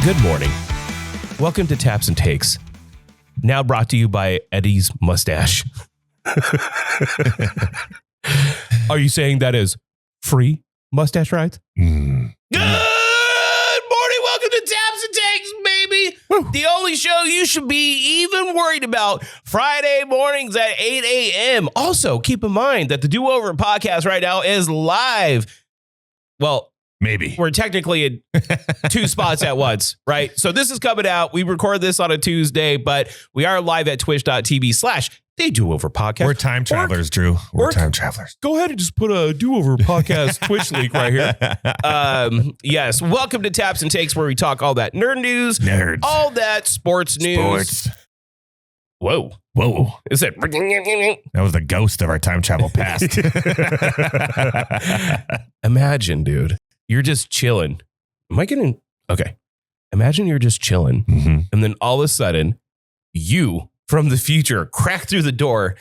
Good morning. Welcome to Taps and Takes. Now brought to you by Eddie's Mustache. Are you saying that is free mustache rides? Good morning. Welcome to Taps and Takes, baby. Woo. The only show you should be even worried about. Friday mornings at 8 a.m. Also, keep in mind that the Do-Over podcast right now is live. Well, maybe. We're technically at two spots at once, right? So this is coming out. We record this on a Tuesday, but we are live at twitch.tv/They Do-Over podcast. We're time travelers, Drew. We're time travelers. Go ahead and just put a Do-Over podcast Twitch link right here. Yes. Welcome to Taps and Takes, where we talk all that nerd news. Nerds. All that sports news. Whoa. Is it? That was the ghost of our time travel past. Imagine, dude. You're just chilling. Am I getting... Okay. Imagine you're just chilling. Mm-hmm. And then all of a sudden, you from the future crack through the door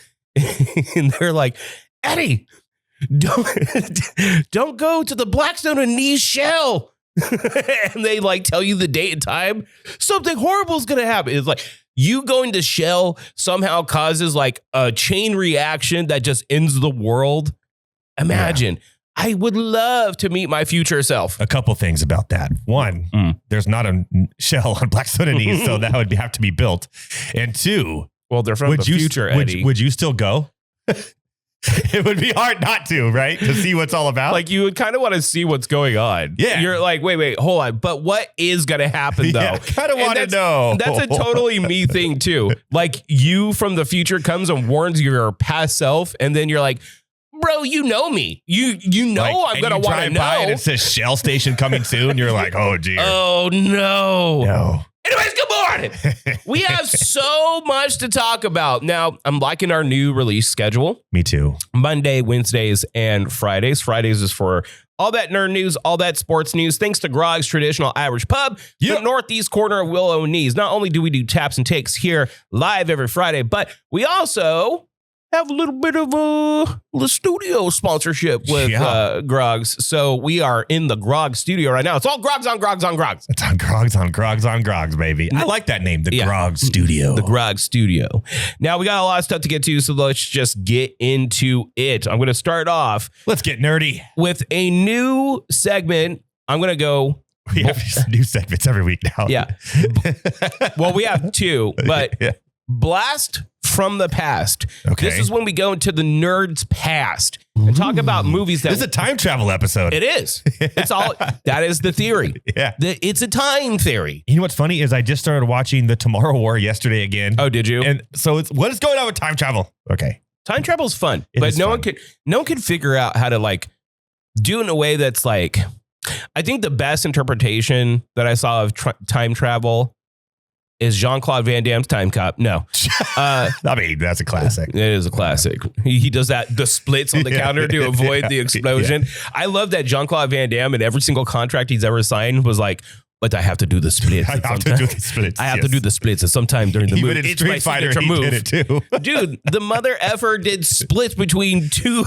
and they're like, Eddie, don't go to the Blackstone and Knees shell. And they like tell you the date and time. Something horrible is going to happen. It's like you going to shell somehow causes like a chain reaction that just ends the world. Imagine. Yeah. I would love to meet my future self. A couple things about that. One, there's not a shell on Blackstone and Knees, so that would have to be built. And two, well, they're from the future, Eddie. Would you still go? It would be hard not to, right? To see what's all about. Like you would kind of want to see what's going on. Yeah. You're like, wait, hold on. But what is going to happen though? Yeah, kind of want to know. That's a totally me thing too. Like you from the future comes and warns your past self. And then you're like, bro, you know me. You know like, I'm going to want to know. And it says Shell Station coming soon. You're like, oh, dear. Oh, no. No. Anyways, good morning. We have so much to talk about. Now, I'm liking our new release schedule. Me too. Monday, Wednesdays, and Fridays. Fridays is for all that nerd news, all that sports news. Thanks to Groggs Traditional Irish Pub, the northeast corner of Willow and Knees. Not only do we do Taps and Takes here live every Friday, but we also have a little bit of the studio sponsorship with Groggs. So we are in the Grogg studio right now. It's all Groggs on Groggs on Groggs. It's on Groggs on Groggs on Groggs, baby. I like that name, the Grogg Studio. The Grogg Studio. Now we got a lot of stuff to get to, so let's just get into it. I'm going to start off. Let's get nerdy. With a new segment. I'm going to go. We have new segments every week now. Yeah. Well, we have two, but Blast from the past. Okay. This is when we go into the nerd's past and talk about movies that... This is a time travel episode. It is. It's all... That is the theory. Yeah. It's a time theory. You know what's funny is I just started watching The Tomorrow War yesterday again. Oh, did you? And so what is going on with time travel? Okay. Time travel is fun, but no one can figure out how to like do it in a way that's like... I think the best interpretation that I saw of time travel is Jean-Claude Van Damme's Time Cop. No. I mean, that's a classic. It is a classic. He does the splits on the counter to avoid the explosion. Yeah. I love that Jean-Claude Van Damme in every single contract he's ever signed was like, but I have to do the splits. I have to do the splits. I have to do the splits at some time during the movie. It's my signature move. Did it too. Dude, the mother effer did splits between two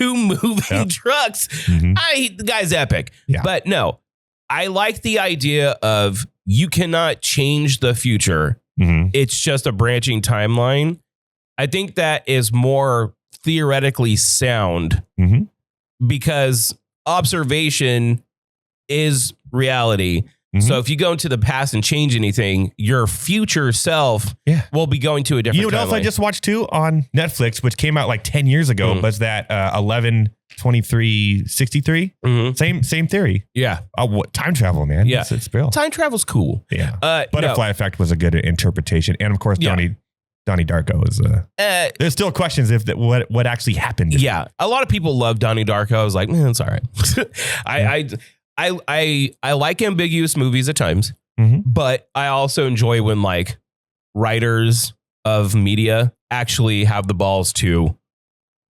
moving trucks. Mm-hmm. The guy's epic. Yeah. But no, I like the idea of you cannot change the future. Mm-hmm. It's just a branching timeline. I think that is more theoretically sound because observation is reality. Mm-hmm. So if you go into the past and change anything, your future self will be going to a different timeline. You know what else I just watched too on Netflix, which came out like 10 years ago, was that 11/23/63. Same theory. Yeah. What time travel, man? Yeah. It's real. Time travel's cool. Yeah. Butterfly Effect was a good interpretation. And of course, Donnie Darko is there's still questions if what actually happened. Yeah. A lot of people love Donnie Darko. I was like, man, it's all right. I like ambiguous movies at times, but I also enjoy when like writers of media actually have the balls to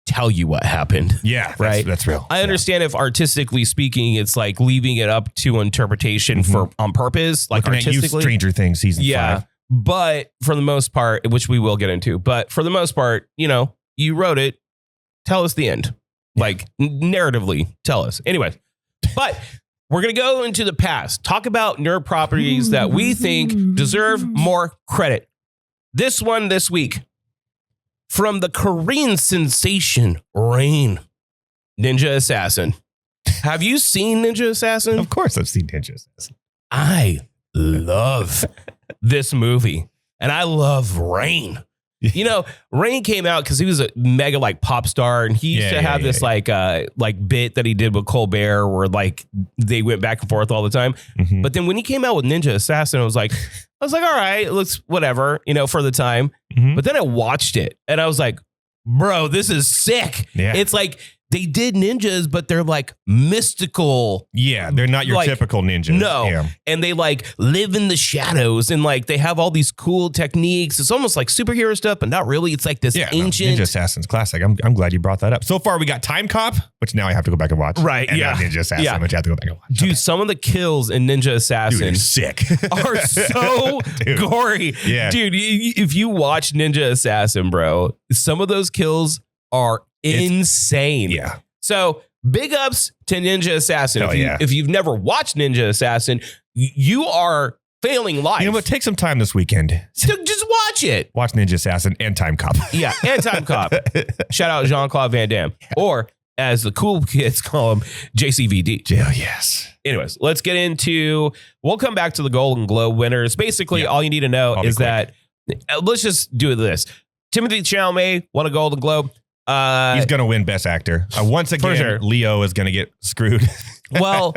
tell you what happened. Yeah, right. That's real. I understand if artistically speaking, it's like leaving it up to interpretation on purpose, like artistically. Stranger Things season 5. But for the most part, which we will get into, but for the most part, you wrote it. Tell us the end. Like narratively, tell us. Anyway, but we're going to go into the past, talk about nerd properties that we think deserve more credit. This one this week from the Korean sensation, Rain, Ninja Assassin. Have you seen Ninja Assassin? Of course I've seen Ninja Assassin. I love this movie, and I love Rain. You know, Rain came out because he was a mega like pop star, and he used to have this like bit that he did with Colbert, where like they went back and forth all the time. Mm-hmm. But then when he came out with Ninja Assassin, I was like, all right, it looks whatever, you know, for the time. Mm-hmm. But then I watched it, and I was like, bro, this is sick. Yeah. It's like they did ninjas, but they're like mystical. Yeah, they're not your typical ninjas. No. Yeah. And they like live in the shadows, and like they have all these cool techniques. It's almost like superhero stuff, but not really. It's like this ancient. Ninja Assassin's classic. I'm glad you brought that up. So far, we got Time Cop, which now I have to go back and watch. Right. And now Ninja Assassin, which I have to go back and watch. Dude, some of the kills in Ninja Assassin sick. are so gory. Yeah. Dude, if you watch Ninja Assassin, bro, some of those kills are insane. Yeah. So big ups to Ninja Assassin. If you've never watched Ninja Assassin, you are failing life. You know what? Take some time this weekend. Just watch it. Watch Ninja Assassin and Time Cop. Yeah, and Time Cop. Shout out Jean-Claude Van Damme. Yeah. Or as the cool kids call him, JCVD. Oh, yes. Anyways, let's get into, we'll come back to the Golden Globe winners. Basically, all you need to know is that, let's just do this. Timothée Chalamet won a Golden Globe. He's going to win Best Actor. Once again, Leo is going to get screwed. Well,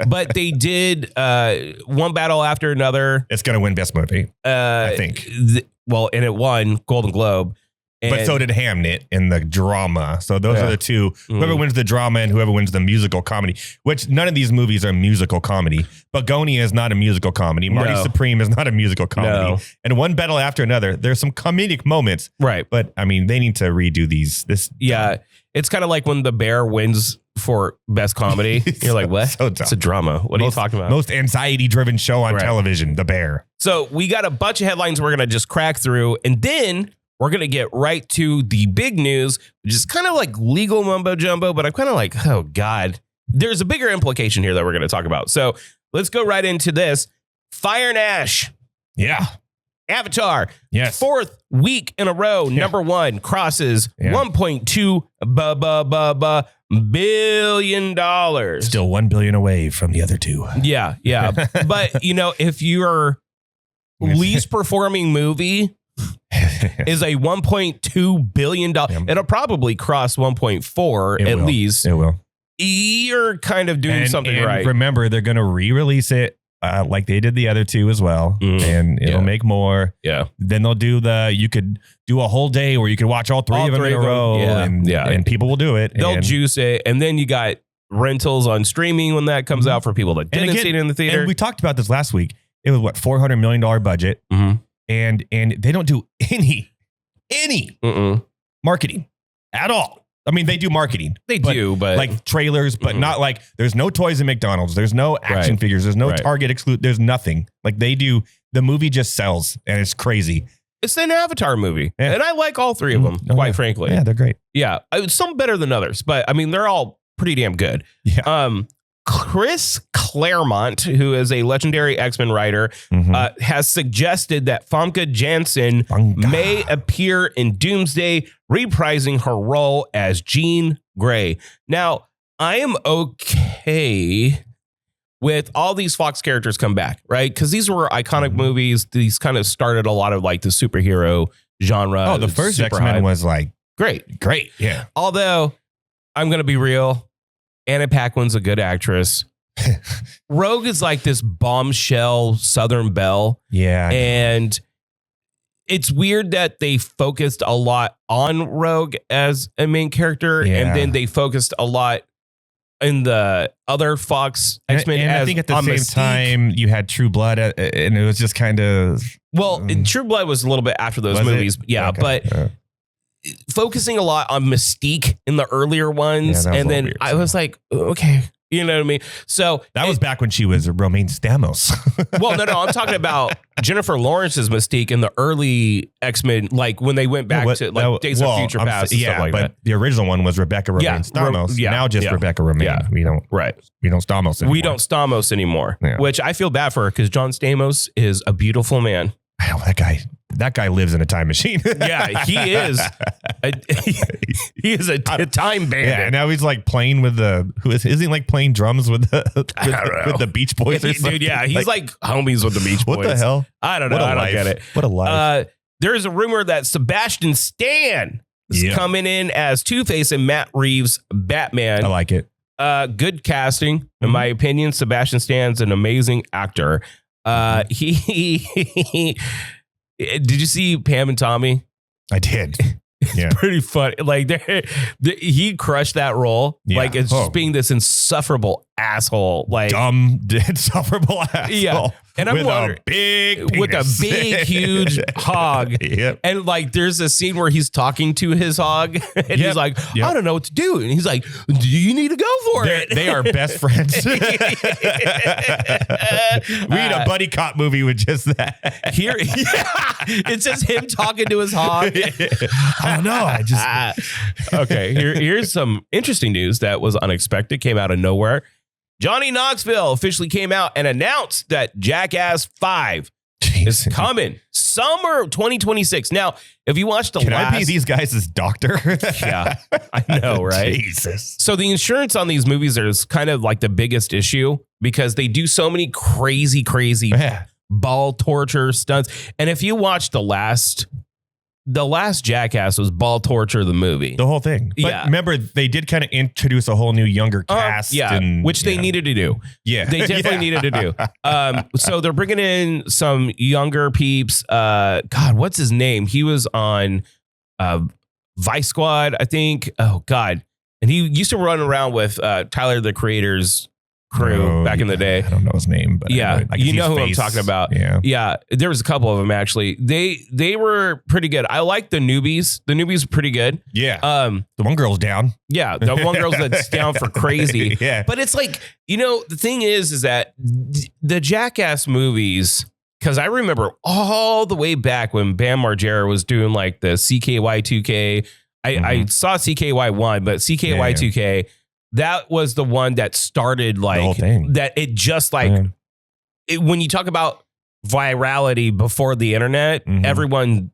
but they did one battle after another. It's going to win Best Movie, I think. And it won Golden Globe. But so did Hamnet in the drama. So those are the two. Whoever wins the drama and whoever wins the musical comedy, which none of these movies are musical comedy. Begonia is not a musical comedy. Marty Supreme is not a musical comedy. No. And one battle after another, there's some comedic moments. Right. But I mean, they need to redo these. It's kind of like when The Bear wins for Best Comedy. You're like, what? So it's a drama. What are you talking about? Most anxiety-driven show on television, The Bear. So we got a bunch of headlines we're going to just crack through. And then we're going to get right to the big news, which is kind of like legal mumbo jumbo, but I'm kind of like, oh, God, there's a bigger implication here that we're going to talk about. So let's go right into this. Fire and Ash. Yeah. Avatar. Yes. 4th week in a row. Number one crosses $1.2 billion. Still $1 billion away from the other two. Yeah. Yeah. But, you know, if your least performing movie is a $1.2 billion. It'll probably cross 1.4 at least. It will. You're kind of doing something right. Remember, they're going to re-release it like they did the other two as well. And it'll make more. Yeah. Then they'll do you could do a whole day where you could watch all three of them in a row. And people will do it. They'll juice it. And then you got rentals on streaming when that comes out for people that didn't see it in the theater. And we talked about this last week. It was $400 million budget. Mm-hmm. And they don't do any marketing at all. I mean, they do marketing. They do, but like trailers, but not like there's no toys in McDonald's. There's no action figures. There's no Target exclude. There's nothing. Like they do. The movie just sells, and it's crazy. It's an Avatar movie, and I like all three of them. Quite frankly, they're great. Yeah, some better than others, but I mean, they're all pretty damn good. Yeah. Chris Claremont, who is a legendary X-Men writer, has suggested that Famke Janssen may appear in Doomsday, reprising her role as Jean Grey. Now, I am okay with all these Fox characters come back, right? Because these were iconic movies. These kind of started a lot of like the superhero genre. Oh, the first X-Men was like great. Yeah. Although, I'm going to be real. Anna Paquin's a good actress. Rogue is like this bombshell Southern belle. Yeah. And it's weird that they focused a lot on Rogue as a main character. Yeah. And then they focused a lot in the other Fox X-Men. And I think at the same time you had True Blood and it was just kind of. Well, True Blood was a little bit after those movies. Yeah. Okay. But focusing a lot on Mystique in the earlier ones. And then I was like, okay, You know what I mean? So that was back when she was Romaine Stamos. Well, no, I'm talking about Jennifer Lawrence's Mystique in the early X-Men, like when they went back to like Days of Future Past. And stuff like that. The original one was Rebecca Romaine Stamos. Now just Rebecca Romaine. Yeah. We don't Stamos anymore. We don't Stamos anymore, which I feel bad for her because John Stamos is a beautiful man. I know that guy lives in a time machine. Yeah, he is. He is a time bandit. Yeah, and now he's like playing with isn't he like playing drums with the Beach Boys or something? Dude, yeah, he's like homies with the Beach Boys. What the hell? I don't know. I don't get it. What a life. There is a rumor that Sebastian Stan is coming in as Two-Face and Matt Reeves' Batman. I like it. Good casting, in my opinion. Sebastian Stan's an amazing actor. He did you see Pam and Tommy? I did. It's pretty funny. Like he crushed that role. Yeah. Like it's just being this insufferable asshole, like dumb, insufferable asshole. Yeah. And I'm wondering, with a big, huge hog. Yep. And like, there's a scene where he's talking to his hog, and he's like, I don't know what to do. And he's like, do you need to go for it? They are best friends. We need a buddy cop movie with just that. Here, it's just him talking to his hog. Oh no, I just okay. Here's some interesting news that was unexpected, came out of nowhere. Johnny Knoxville officially came out and announced that Jackass 5 is coming summer 2026. Now, if you watch the Can I be these guys as doctor? Yeah, I know, right? Jesus. So the insurance on these movies is kind of like the biggest issue because they do so many crazy ball torture stunts. And if you watch the last Jackass was ball torture the movie. The whole thing. But remember, they did kind of introduce a whole new younger cast. Which they needed to do. Yeah. They definitely needed to do. So they're bringing in some younger peeps. God, what's his name? He was on Vice Squad, I think. Oh, God. And he used to run around with Tyler, the Creator's crew back in the day. I don't know his name, but you know who I'm talking about. Yeah, there was a couple of them actually. They were pretty good. I like the newbies. The newbies are pretty good. Yeah. The one girl's down. Yeah, the one girl's that's down for crazy. Yeah. But it's like, the thing is that the Jackass movies, because I remember all the way back when Bam Margera was doing like the CKY 2K. I saw CKY 1, but CKY 2K. That was the one that started like the whole thing. That it just like when you talk about virality before the internet, everyone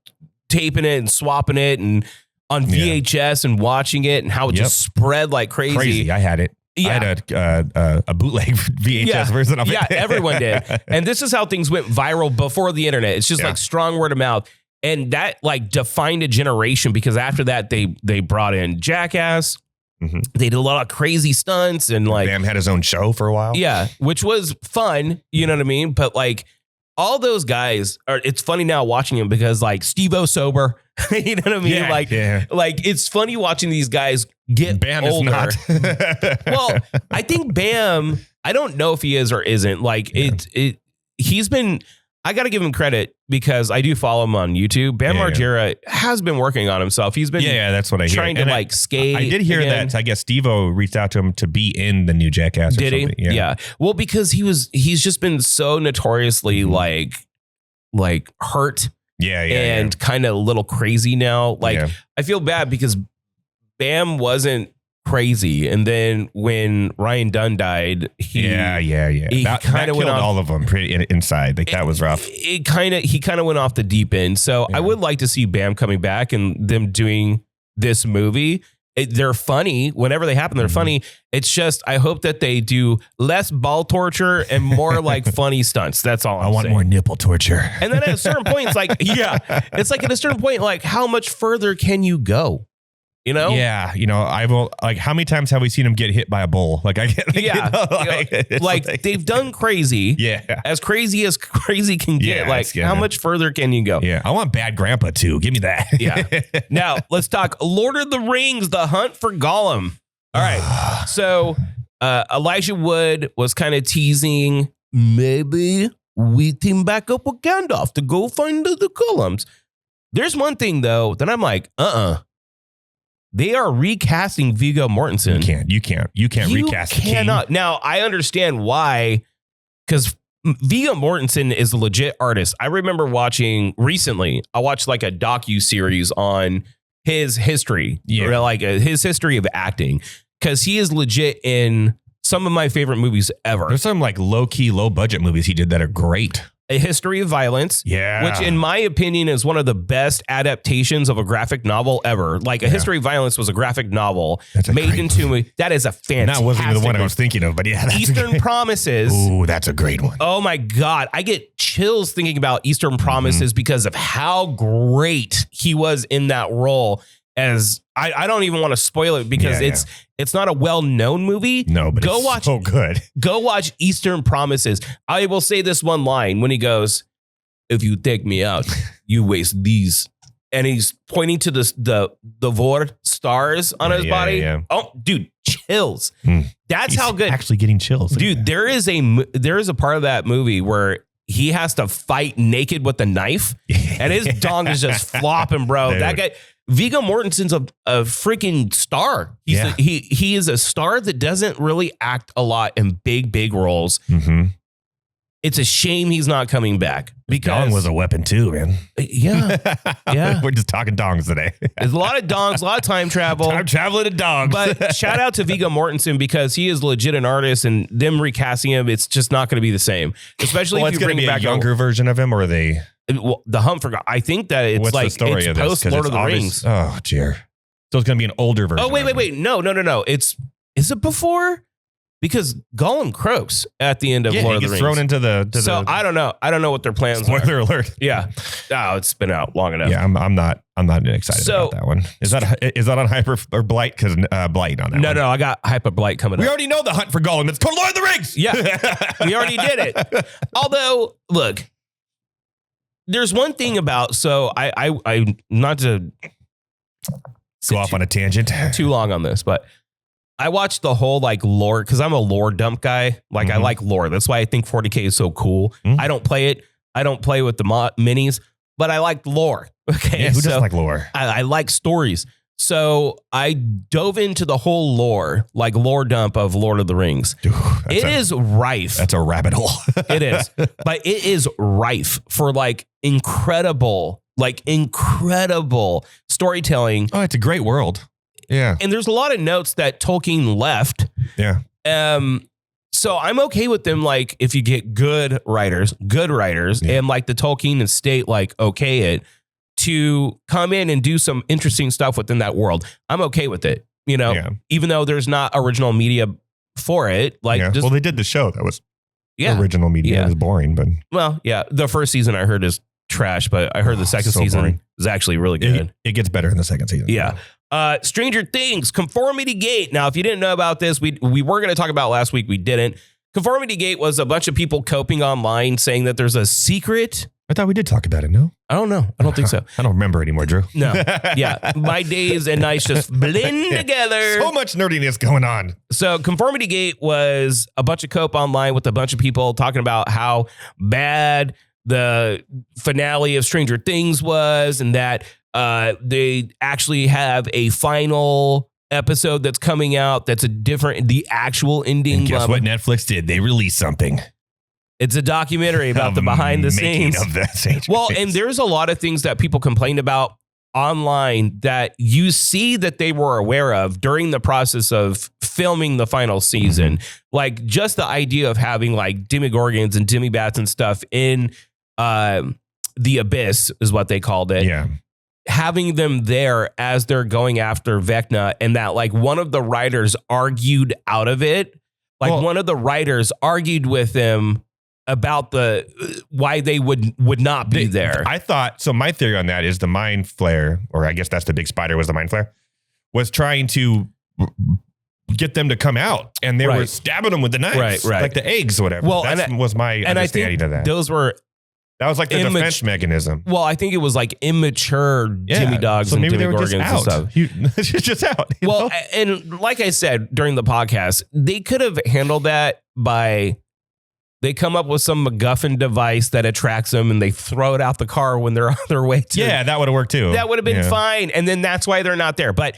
taping it and swapping it and on VHS and watching it and how it just spread like crazy. I had it. Yeah. I had a bootleg VHS version of it. Yeah, everyone did. And this is how things went viral before the internet. It's just like strong word of mouth. And that like defined a generation because after that they brought in Jackass. They did a lot of crazy stunts and like Bam had his own show for a while. Yeah, which was fun. You know what I mean? But like all those guys it's funny now watching them because like Steve-O sober, you know what I mean? Like it's funny watching these guys get Bam older. Is not. Well, I think Bam, I don't know if he is or isn't. Like he's been, I got to give him credit because I do follow him on YouTube. Bam Margera has been working on himself. He's been that's what I hear. Trying to like skate. I did hear that. I guess Steve-O reached out to him to be in the new Jackass. Did he? Yeah. Well, because he's just been so notoriously like hurt. And kind of a little crazy now. Like I feel bad because Bam wasn't crazy, and then when Ryan Dunn died, he kind of went off all of them pretty inside. Like that was rough. He kind of went off the deep end. So I would like to see Bam coming back and them doing this movie. They're funny whenever they happen. They're funny. It's just I hope that they do less ball torture and more like funny stunts. That's all. I want more nipple torture. And then at a certain point, it's like it's like at a certain point, like how much further can you go? You know? Yeah. I will like how many times have we seen him get hit by a bull? Like I get like they've done crazy. Yeah. As crazy can get. Like how much further can you go? Yeah. I want Bad Grandpa too. Give me that. Yeah. Now let's talk Lord of the Rings, The Hunt for Gollum. All right. So Elijah Wood was kind of teasing maybe we team back up with Gandalf to go find the Gollums. There's one thing though that I'm like, They are recasting Viggo Mortensen. You can't recast the king. Now, I understand why, because Viggo Mortensen is a legit artist. I remember watching recently, I watched like a docu-series on his history, his history of acting, because he is legit in some of my favorite movies ever. There's some like low-key, low-budget movies he did that are great. A History of Violence, which in my opinion is one of the best adaptations of a graphic novel ever. Like A History of Violence was a graphic novel made into a, that is a fantastic. That wasn't even the one I was thinking of, but that's Eastern Promises. Ooh, that's a great one. Oh my God. I get chills thinking about Eastern Promises because of how great he was in that role. As I don't even want to spoil it because it's not a well-known movie. No, but it's so good. Go watch Eastern Promises. I will say this one line when he goes, "If you take me out, you waste these." And he's pointing to the Vor stars on his body. Yeah. Oh, dude, chills. That's how good. Actually getting chills. Dude, there is a part of that movie where he has to fight naked with a knife and his dong is just flopping, bro. Dude. That guy, Viggo Mortensen's a freaking star. He is a star that doesn't really act a lot in big roles. It's a shame he's not coming back. Because dong was a weapon too, man. Yeah. We're just talking dongs today. There's a lot of dongs, a lot of time travel. Time traveling to dongs. But shout out to Viggo Mortensen because he is legit an artist, and them recasting him, it's just not going to be the same. Especially if you bring back a younger version of him, or are they? The Hunt for God. I think that it's the story it's post Lord of the Rings. Oh, dear. So it's going to be an older version. Oh, wait. No. Is it before? Because Gollum croaks at the end of Lord of the Rings. Thrown into the. I don't know. I don't know what their plans are. Spoiler alert. Yeah. Oh, it's been out long enough. Yeah, I'm not excited about that one. Is that on Hyper or Blight? Because Blight on that. No. I got Hyper Blight coming up. We already know the Hunt for Gollum. It's called Lord of the Rings. Yeah, we already did it. Although, look, there's one thing about I not to go off on a tangent too long on this, but I watched the whole like lore because I'm a lore dump guy. Like I like lore. That's why I think 40K is so cool. I don't play it. I don't play with the minis, but I like lore. Okay, who doesn't like lore? I like stories. So I dove into the whole lore, like lore dump of Lord of the Rings. Dude, it is rife. That's a rabbit hole. It is, but it is rife for like incredible storytelling. Oh, it's a great world. Yeah. And there's a lot of notes that Tolkien left. Yeah. So I'm okay with them. Like if you get good writers and like the Tolkien estate, like okay it to come in and do some interesting stuff within that world. I'm okay with it. You know, even though there's not original media for it. Like, well, they did the show that was original media. It was boring, but the first season I heard is trash, but I heard the second season is actually really good. It gets better in the second season. Yeah. Stranger Things, Conformity Gate. Now, if you didn't know about this, we were going to talk about it last week. We didn't. Conformity Gate was a bunch of people coping online saying that there's a secret. I thought we did talk about it. No, I don't know. I don't think so. I don't remember anymore, Drew. No. Yeah. My days and nights just blend together. So much nerdiness going on. So Conformity Gate was a bunch of cope online with a bunch of people talking about how bad the finale of Stranger Things was, and that they actually have a final episode that's coming out that's the actual ending. And guess what Netflix did? They released something. It's a documentary about the behind the scenes of that. Well, and there's a lot of things that people complained about online that you see that they were aware of during the process of filming the final season. Like just the idea of having like demigorgons and demibats and stuff in the abyss is what they called it. Yeah. Having them there as they're going after Vecna, and that like one of the writers argued out of it. Like one of the writers argued with them about why they would not be there. I thought, so my theory on that is the Mind Flare, or I guess that's the big spider was the Mind Flare, was trying to get them to come out, and they were stabbing them with the knives, like the eggs or whatever. Well, that was my understanding of that. That was like the defense mechanism. Well, I think it was like immature Jimmy Dogs and Jimmy Gorgons and stuff. Just out. Well, and like I said during the podcast, they could have handled that by they come up with some MacGuffin device that attracts them and they throw it out the car when they're on their way to. Yeah, that would have worked too. That would have been fine. And then that's why they're not there. But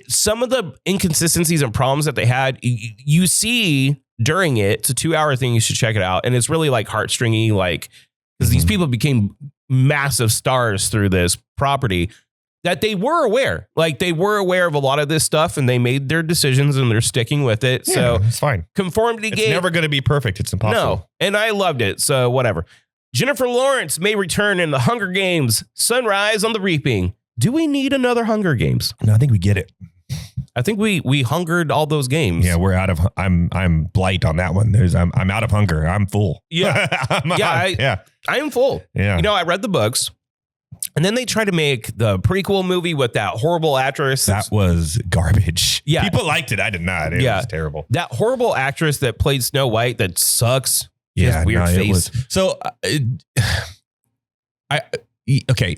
some of the inconsistencies and problems that they had, you see during it. It's a 2-hour thing. You should check it out. And it's really like heartstringy, like, because these people became massive stars through this property, that they were aware. Like, they were aware of a lot of this stuff and they made their decisions and they're sticking with it. Yeah, so it's fine. Conformity It's gate. never going to be perfect. It's impossible. No. And I loved it. So whatever. Jennifer Lawrence may return in the Hunger Games, Sunrise on the Reaping. Do we need another Hunger Games? No, I think we get it. I think we hungered all those games. Yeah, we're out of. I'm Blight on that one. I'm out of hunger. I'm full. Yeah, I am full. Yeah. You know, I read the books, and then they tried to make the prequel movie with that horrible actress. That was garbage. Yeah, people liked it. I did not. It was terrible. That horrible actress that played Snow White that sucks. Yeah, weird face. So, okay.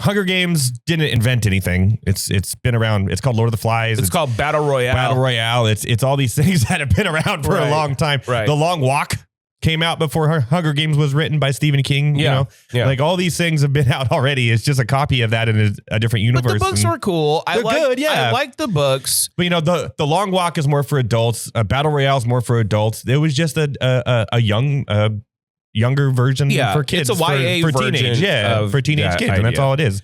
Hunger Games didn't invent anything. It's been around. It's called Lord of the Flies. It's called Battle Royale. Battle Royale. It's all these things that have been around for a long time. Right. The Long Walk came out before Hunger Games was written by Stephen King. You know, like all these things have been out already. It's just a copy of that in a different universe. But the books were cool. They're good. Yeah, I like the books. But you know, the Long Walk is more for adults. Battle Royale is more for adults. It was just a younger version for kids. It's a YA for teenage, for teenage kids, and that's all it is.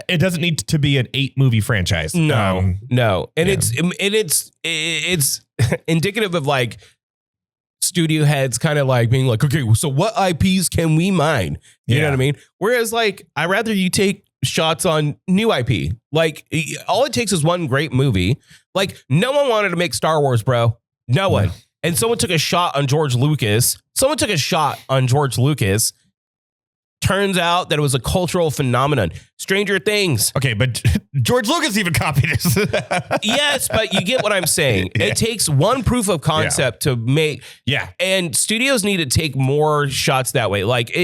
It doesn't need to be an 8-movie franchise. No, and it's indicative of like studio heads kind of like being like, okay, so what IPs can we mine? You know what I mean? Whereas like, I'd rather you take shots on new IP. Like, all it takes is one great movie. Like, no one wanted to make Star Wars, bro. No one. And someone took a shot on George Lucas. Turns out that it was a cultural phenomenon. Stranger Things. Okay, but George Lucas even copied it. Yes, but you get what I'm saying. Yeah. It takes one proof of concept to make. Yeah. And studios need to take more shots that way. Like,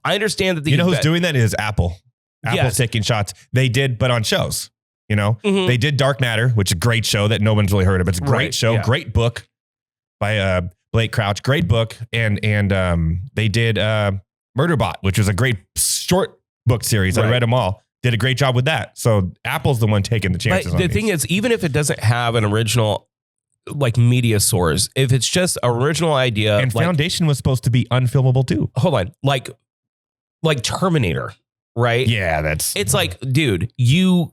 I understand that you know who's doing that is Apple. Apple's taking shots. They did, but on shows. You know, they did Dark Matter, which is a great show that no one's really heard of. It's a great show, great book by Blake Crouch. Great book. And they did Murderbot, which was a great short book series. I read them all. Did a great job with that. So Apple's the one taking the chances. But the thing is, even if it doesn't have an original like media source, if it's just original idea, and Foundation was supposed to be unfilmable too. Hold on, like Terminator, right? Yeah, it's like, dude, you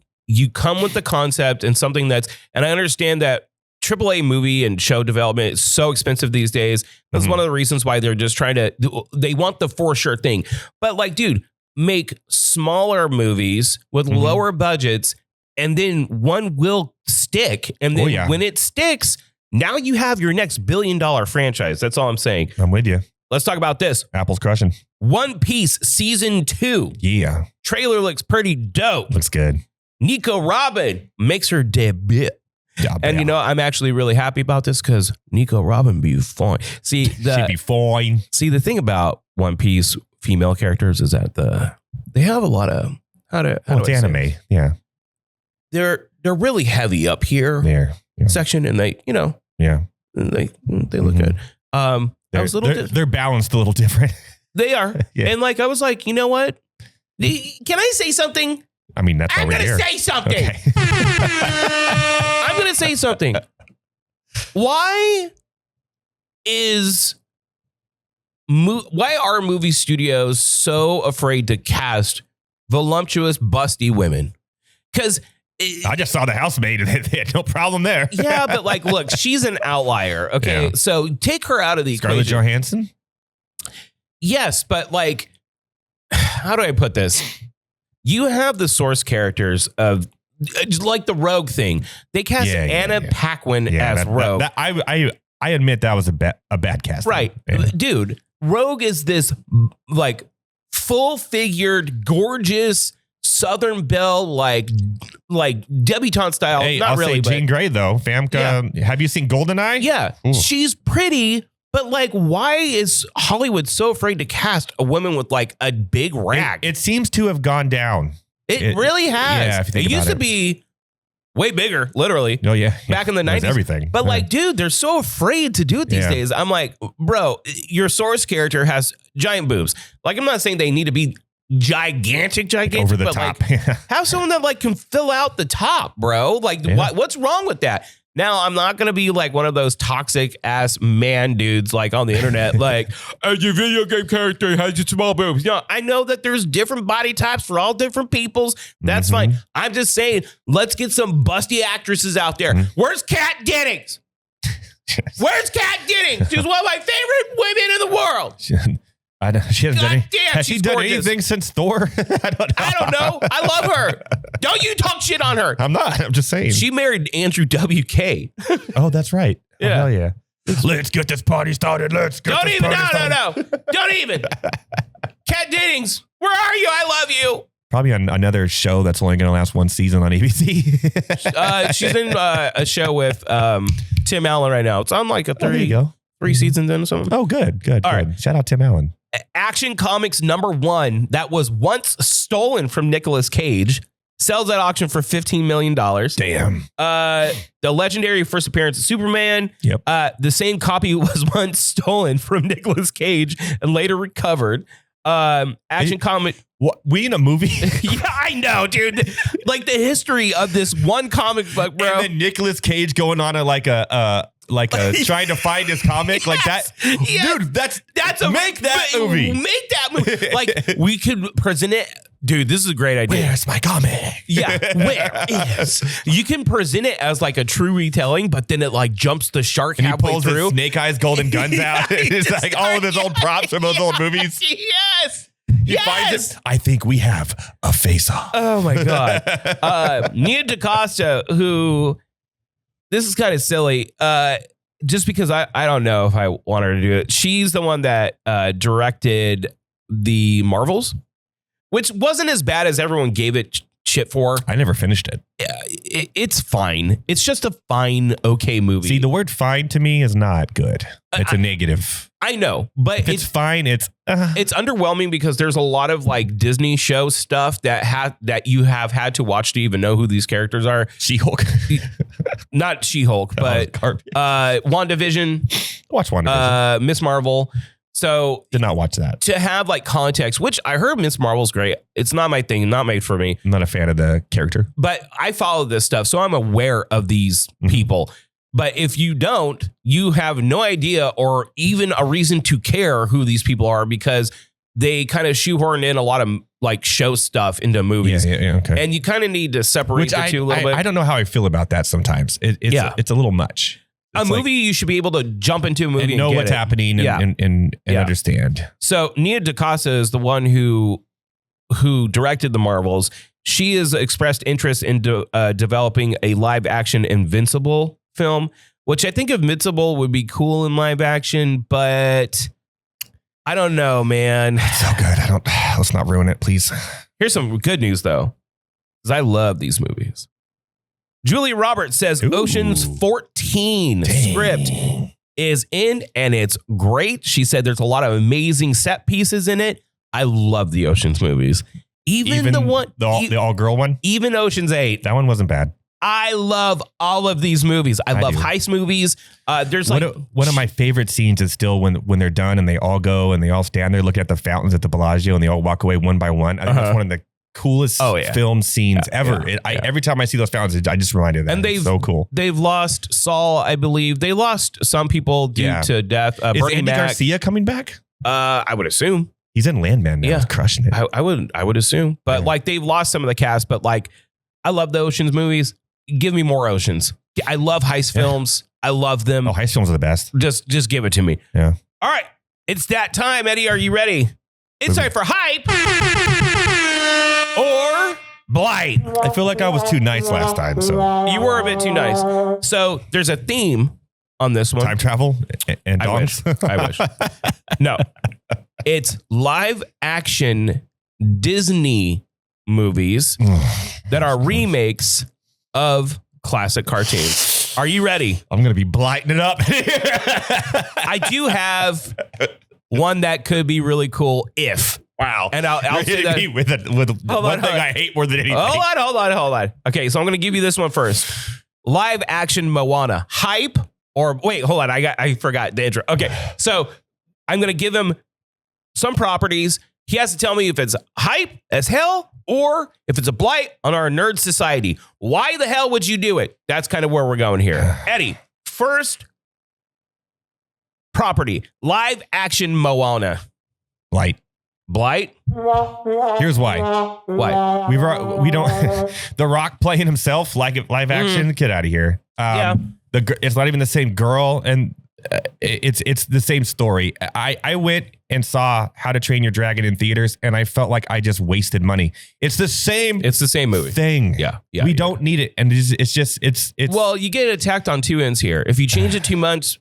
come with the concept and something that's, and I understand that AAA movie and show development is so expensive these days. That's one of the reasons why they're just trying to, they want the for sure thing. But like, dude, make smaller movies with lower budgets, and then one will stick. And then when it sticks, now you have your next $1 billion franchise. That's all I'm saying. I'm with you. Let's talk about this. Apple's crushing. One Piece Season 2. Yeah. Trailer looks pretty dope. Looks good. Nico Robin makes her debut. And you know, I'm actually really happy about this because Nico Robin be fine. See, she'd be fine. See, the thing about One Piece female characters is that they have a lot of it's anime. Yeah, they're really heavy up here section, and they they look good. They're balanced a little different. They are, and like I was like, you know what? Can I say something? I mean, that's why we're here. I'm going to say something. Okay. I'm going to say something. Why are movie studios so afraid to cast voluptuous, busty women? Because I just saw The Housemaid and they had no problem there. Yeah, but like, look, she's an outlier. Okay, so take her out of the equation. Scarlett Johansson? Yes, but like, how do I put this? You have the source characters of like the Rogue thing. They cast Anna Paquin as Rogue. I admit that was a bad cast. Right. Dude, Rogue is this like full-figured, gorgeous Southern Belle, like debutante style. Hey, Not I'll really, say Jean Grey though. Famke, have you seen GoldenEye? Yeah. Ooh. She's pretty. But like, why is Hollywood so afraid to cast a woman with like a big rag? It seems to have gone down. It really has. Yeah, if you think it used to be way bigger, literally. Oh yeah, back in the 90s. Everything. But like, dude, they're so afraid to do it these days. I'm like, bro, your source character has giant boobs. Like, I'm not saying they need to be gigantic, over the top. Like, have someone that like can fill out the top, bro. Like what's wrong with that? Now, I'm not going to be like one of those toxic ass man dudes like on the internet, like, your video game character has your small boobs. You know, I know that there's different body types for all different peoples. That's fine. I'm just saying, let's get some busty actresses out there. Where's Kat Dennings? Where's Kat Dennings? She's one of my favorite women in the world. She hasn't done has she done anything since Thor? I don't know. I love her. Don't you talk shit on her. I'm not. I'm just saying. She married Andrew WK. Oh, that's right. Yeah. Oh, hell yeah. Let's get this party started. No. Don't even. Kat Dennings, where are you? I love you. Probably on another show that's only going to last one season on ABC. She's in a show with Tim Allen right now. It's on like a three seasons in or something. Oh, good. All right. Shout out Tim Allen. Action Comics #1 that was once stolen from Nicolas Cage sells at auction for $15 million. Damn. The legendary first appearance of Superman. Yep. The same copy was once stolen from Nicolas Cage and later recovered. Action Comic. What? We in a movie? Yeah, I know, dude. Like the history of this one comic book, bro. And then Nicolas Cage going on trying to find his comic like that. Yes. Dude, that's Make that movie. Like we could present it. Dude, this is a great idea. Where's my comic? Yeah, where is? You can present it as like a true retelling, but then it like jumps the shark and halfway he pulls through. His Snake Eyes golden guns out. It's like all of his old props from those old movies. Yes. He finds it. I think we have a face-off. Oh my God. Nia DaCosta, who this is kind of silly. Just because I don't know if I want her to do it. She's the one that directed the Marvels, which wasn't as bad as everyone gave it shit for. I never finished it. It's fine. It's just a fine, okay movie. See, the word fine to me is not good. It's a negative. I know, but if it's fine. It's underwhelming because there's a lot of like Disney show stuff that you have had to watch to even know who these characters are. She-Hulk. Not She-Hulk, but WandaVision. Watch WandaVision. Miss Marvel. So did not watch that. To have like context, which I heard Miss Marvel's great. It's not my thing, not made for me. I'm not a fan of the character. But I follow this stuff, so I'm aware of these people. But if you don't, you have no idea or even a reason to care who these people are because they kind of shoehorn in a lot of like show stuff into movies. Yeah, okay. And you kind of need to separate the two a little bit. I don't know how I feel about that sometimes. It's a little much. It's a movie you should be able to jump into a movie and know what's happening and understand. So Nia DaCosta is the one who directed the Marvels. She has expressed interest in developing a live action Invincible film, which I think Invincible would be cool in live action, but I don't know, man. It's so good. Let's not ruin it, please. Here's some good news though, because I love these movies. Julia Roberts says Ocean's 14 script is in and it's great. She said there's a lot of amazing set pieces in it. I love the Ocean's movies. Even the all-girl one? Even Ocean's 8. That one wasn't bad. I love all of these movies. I love heist movies. There's one of my favorite scenes is still when they're done and they all go and they all stand there looking at the fountains at the Bellagio and they all walk away one by one. I think that's one of the coolest film scenes ever. Every time I see those fountains, I just reminded of that. And it's so cool. They've lost Saul, I believe. They lost some people due to death. Is Andy Garcia coming back? I would assume. He's in Landman now. Yeah. He's crushing it. I would assume. But like they've lost some of the cast, but like I love the Ocean's movies. Give me more Oceans. I love heist films. I love them. Oh, heist films are the best. Just give it to me. Yeah. All right. It's that time, Eddie. Are you ready? It's time for Hype or Blight. I feel like I was too nice last time. So you were a bit too nice. So there's a theme on this one. Time travel and dogs. I wish. No. It's live action Disney movies that are remakes of classic cartoons. Are you ready? I'm going to be blighting it up. I do have one that could be really cool if. Wow. And I'll say that with one thing I hate more than anything. Hold on. Okay, so I'm going to give you this one first. Live action Moana. Hype or wait, hold on. I forgot the intro. Okay, so I'm going to give him some properties. He has to tell me if it's hype as hell or if it's a blight on our nerd society. Why the hell would you do it? That's kind of where we're going here. Eddie, first property, live action Moana. Blight. Here's why. Why? We don't. The Rock playing himself like live action. Get out of here. It's not even the same girl, and it's the same story. I went and saw How to Train Your Dragon in theaters, and I felt like I just wasted money. It's the same. It's the same movie thing. Yeah. We don't need it, and it's. Well, you get attacked on two ends here. If you change it too much,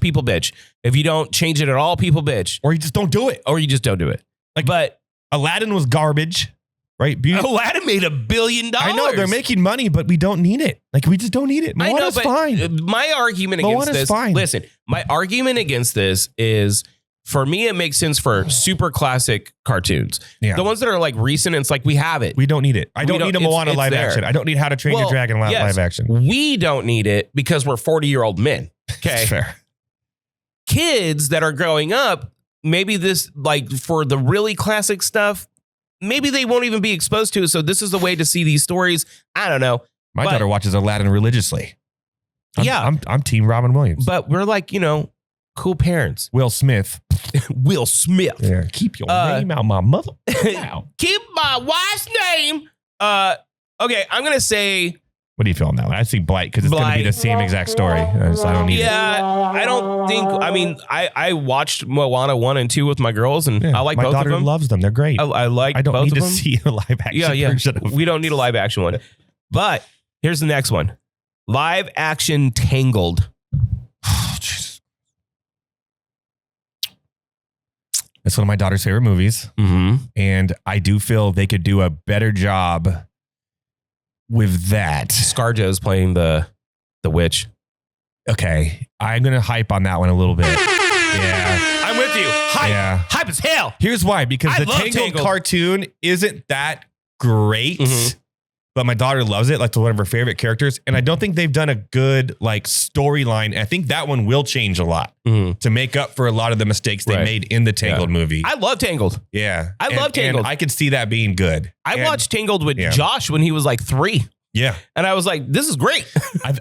people bitch. If you don't change it at all, people bitch. Or you just don't do it. But Aladdin was garbage, right? Aladdin made $1 billion. I know they're making money, but we don't need it. Like, we just don't need it. Moana's fine. My argument against this, listen, my argument against this is, for me, it makes sense for super classic cartoons. Yeah. The ones that are like recent, it's like we have it. We don't need it. I don't need a Moana live action. I don't need How to Train Your Dragon live action. We don't need it because we're 40-year-old men. Okay. That's fair. Kids that are growing up, maybe this, like, for the really classic stuff, maybe they won't even be exposed to it. So this is the way to see these stories. I don't know. My daughter watches Aladdin religiously. I'm Team Robin Williams. But we're like, cool parents. Will Smith. Yeah, keep your name out my mother. Keep my wife's name. Okay, I'm going to say... What do you feel on that one? I think Blight, because it's going to be the same exact story. So I don't need it. I don't think... I watched Moana 1 and 2 with my girls, and I like both of them. My daughter loves them. They're great. I like both of them. I don't need to see a live action version of it. We don't need a live action one. But here's the next one. Live action Tangled. Oh, Jesus. It's one of my daughter's favorite movies. Mm-hmm. And I do feel they could do a better job with that. ScarJo's playing the witch. Okay. I'm going to hype on that one a little bit. Yeah. I'm with you. Hype. Yeah. Hype as hell. Here's why. Because the Tangled cartoon isn't that great. Mm-hmm. But my daughter loves it, like to one of her favorite characters. And I don't think they've done a good storyline. I think that one will change a lot to make up for a lot of the mistakes they made in the Tangled movie. I love Tangled. Yeah. I love Tangled. And I could see that being good. I watched Tangled with Josh when he was like 3. Yeah. And I was like, this is great.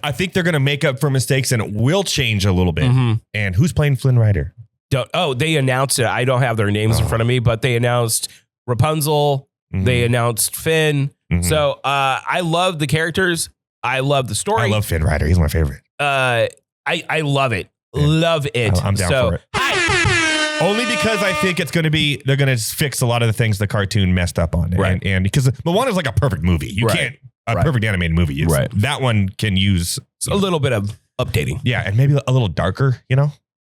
I think they're going to make up for mistakes and it will change a little bit. Mm-hmm. And who's playing Flynn Rider? They announced it. I don't have their names in front of me, but they announced Rapunzel. Mm-hmm. They announced Finn. Mm-hmm. So I love the characters. I love the story. I love Finn Rider. He's my favorite. I love it. Yeah. Love it. I'm down for it. Hi. Only because I think they're going to fix a lot of the things the cartoon messed up on. Right. And because Moana is like a perfect movie. You can't, perfect animated movie. That one can use a little bit of updating. Yeah. And maybe a little darker,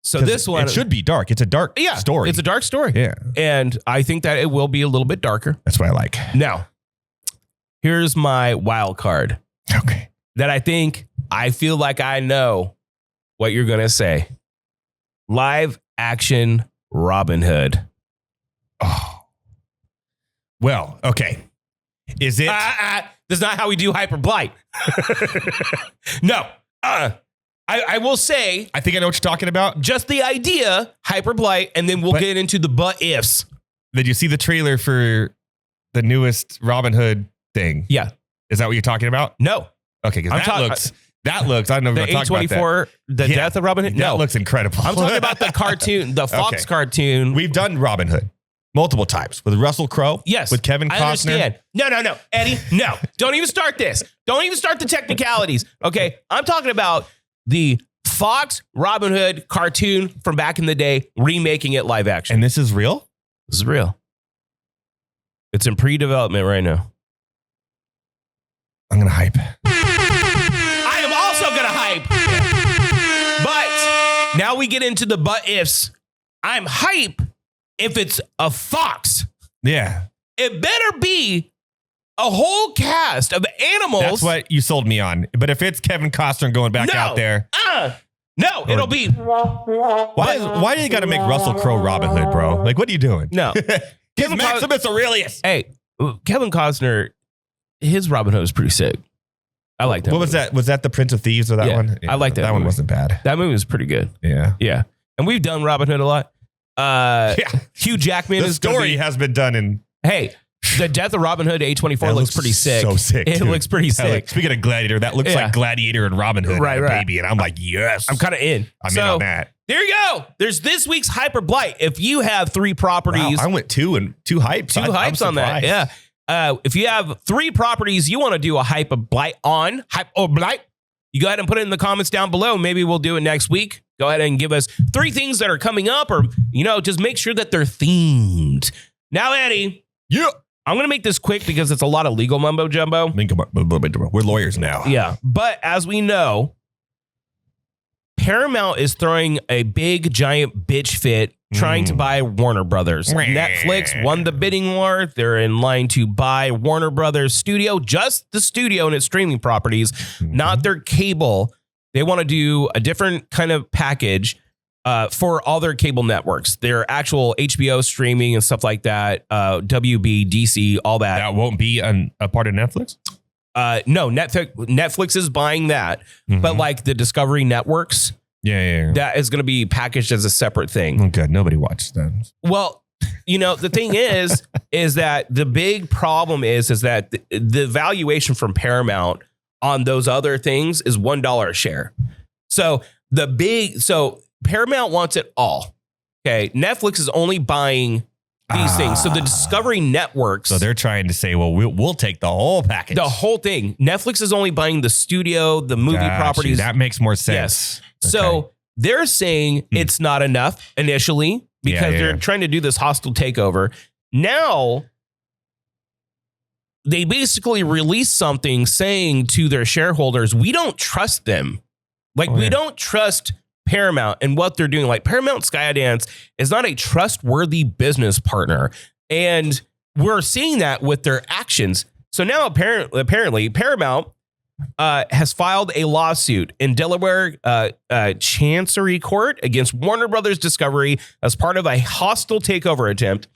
So this one, it should be dark. It's a dark story. It's a dark story. Yeah. And I think that it will be a little bit darker. That's what I like. Now, here's my wild card. Okay. That I feel like I know what you're going to say. Live action Robin Hood. Oh. Well, okay. Is it? That's not how we do Hyper Blight. No. I will say, I think I know what you're talking about. Just the idea, Hyper Blight, and then we'll get into the but ifs. Did you see the trailer for the newest Robin Hood thing? Yeah. Is that what you're talking about? No. Okay, because that looks, I don't know if I'm talking about that. The death of Robin Hood? No. That looks incredible. I'm talking about the cartoon, the Fox cartoon. We've done Robin Hood multiple times with Russell Crowe. Yes. With Kevin Costner. I understand. No. Eddie, no. Don't even start this. Don't even start the technicalities. Okay. I'm talking about the Fox Robin Hood cartoon from back in the day, remaking it live action. And this is real? This is real. It's in pre-development right now. I'm going to hype. I am also going to hype. But now we get into the but ifs. I'm hype if it's a Fox. Yeah. It better be a whole cast of animals. That's what you sold me on. But if it's Kevin Costner going back out there. No, it'll be. Why do you got to make Russell Crowe Robin Hood, bro? Like, what are you doing? No. Give Maximus Aurelius. Hey, Kevin Costner, his Robin Hood was pretty sick. I like that. What was that? Was that the Prince of Thieves or that one? I like that. That one wasn't bad. That movie was pretty good. Yeah. Yeah. And we've done Robin Hood a lot. Hugh Jackman the is story has been done in. Hey, the Death of Robin Hood A24 looks pretty sick. So sick. It looks pretty sick. Like, speaking of Gladiator, that looks like Gladiator and Robin Hood, right? Baby, and I'm like, yes, I'm kind of in. I'm in on that. There you go. There's this week's Hyper Blight. If you have 3 properties, I went 2 hypes. 2 hypes on that. Yeah. If you have 3 properties you want to do a Hyper Blight on, Blight, you go ahead and put it in the comments down below. Maybe we'll do it next week. Go ahead and give us 3 things that are coming up, or just make sure that they're themed. Now, Eddie. Yeah. I'm going to make this quick because it's a lot of legal mumbo jumbo. We're lawyers now. Yeah. But as we know, Paramount is throwing a big, giant bitch fit trying to buy Warner Brothers. Netflix won the bidding war. They're in line to buy Warner Brothers studio, just the studio and its streaming properties, not their cable. They want to do a different kind of package for all their cable networks, their actual HBO streaming and stuff like that, WB, DC, all that. That won't be a part of Netflix? No, Netflix is buying that, but like the Discovery networks, that is going to be packaged as a separate thing. Oh, good. Nobody watches that. Well, the thing is that the big problem is that the valuation from Paramount on those other things is $1 a share. So Paramount wants it all. Okay. Netflix is only buying these things. So the Discovery networks. So they're trying to say, well, we'll take the whole package. The whole thing. Netflix is only buying the studio, the movie properties. That makes more sense. Yes. Okay. So they're saying it's not enough initially because they're trying to do this hostile takeover. Now, they basically released something saying to their shareholders, we don't trust them. We don't trust Paramount and what they're doing. Like Paramount Skydance is not a trustworthy business partner. And we're seeing that with their actions. So now apparently Paramount has filed a lawsuit in Delaware Chancery Court against Warner Brothers Discovery as part of a hostile takeover attempt.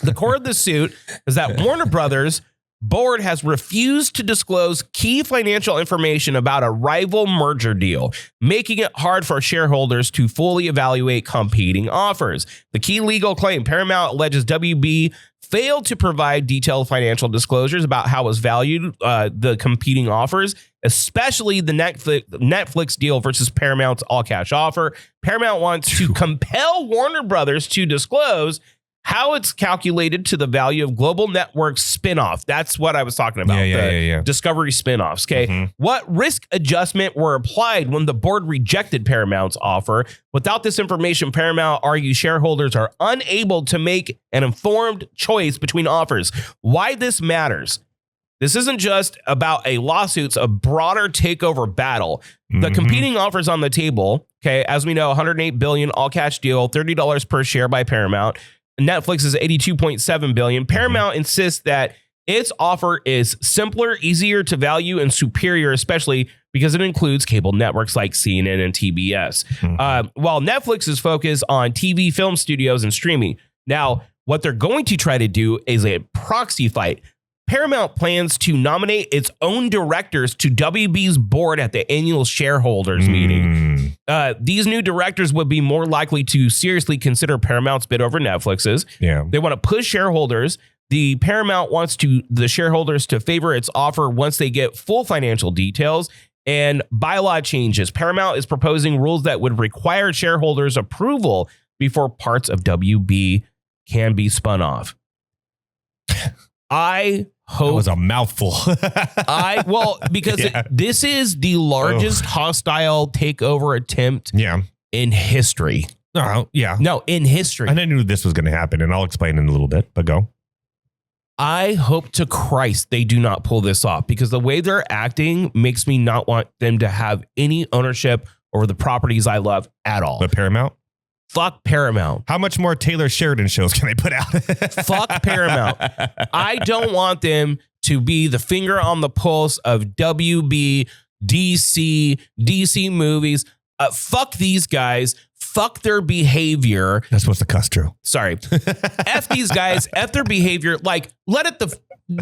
The core of the suit is that Warner Brothers board has refused to disclose key financial information about a rival merger deal, making it hard for shareholders to fully evaluate competing offers. The key legal claim: Paramount alleges WB failed to provide detailed financial disclosures about how it was valued the competing offers, especially the Netflix deal versus Paramount's all-cash offer. Paramount wants to compel Warner Brothers to disclose how it's calculated to the value of Global Network's spinoff. That's what I was talking about. Discovery spinoffs. Okay. What risk adjustment were applied when the board rejected Paramount's offer? Without this information, Paramount argues shareholders are unable to make an informed choice between offers. Why this matters. This isn't just about a lawsuit, it's a broader takeover battle. The competing offers on the table, okay, as we know, $108 billion all-cash deal, $30 per share by Paramount. Netflix is $82.7 billion. Paramount insists that its offer is simpler, easier to value, and superior, especially because it includes cable networks like CNN and TBS. While Netflix is focused on TV, film studios, and streaming. Now, what they're going to try to do is a proxy fight. Paramount plans to nominate its own directors to WB's board at the annual shareholders meeting. These new directors would be more likely to seriously consider Paramount's bid over Netflix's. They want to push shareholders. The Paramount wants the shareholders to favor its offer once they get full financial details and bylaw changes. Paramount is proposing rules that would require shareholders' approval before parts of WB can be spun off. I hope. That was a mouthful. Because this is the largest hostile takeover attempt in history. No, in history. And I knew this was going to happen, and I'll explain in a little bit, but go. I hope to Christ they do not pull this off, because the way they're acting makes me not want them to have any ownership over the properties I love at all. But Paramount? Fuck Paramount. How much more Taylor Sheridan shows can they put out? Fuck Paramount. I don't want them to be the finger on the pulse of WB, DC movies. Fuck these guys. Fuck their behavior. That's supposed to cuss true. Sorry. F these guys. F their behavior. Like, let it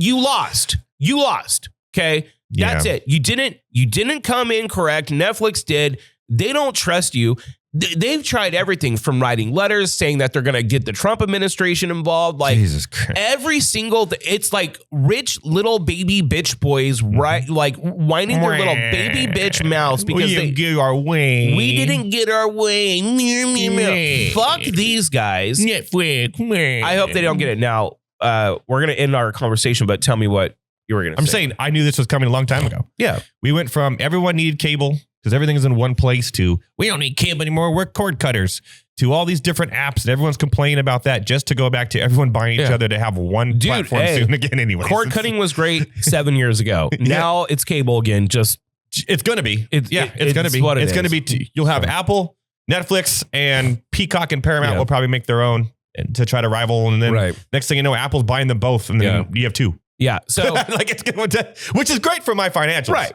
you lost. You lost. Okay. That's it. You didn't come in correct. Netflix did. They don't trust you. they've tried everything from writing letters saying that they're going to get the Trump administration involved. Like Jesus Christ. Every single, it's like rich little baby bitch boys, right? Like whining their little baby bitch mouths because we didn't get our way. We didn't get our way. Fuck these guys. I hope they don't get it. Now, we're going to end our conversation, but tell me what you were going to say. I'm saying I knew this was coming a long time ago. Yeah. We went from everyone needed cable because everything is in one place to we don't need cable anymore. We're cord cutters to all these different apps. And everyone's complaining about that just to go back to everyone buying each other to have one platform soon again anyway. Cord cutting was great 7 years ago. Now it's cable again. It's going to be. It's going to be. It's going to be. You'll have Apple, Netflix, and Peacock and Paramount will probably make their own to try to rival. And then next thing you know, Apple's buying them both. And then you have two. Yeah. So like it's going to, which is great for my financials. Right.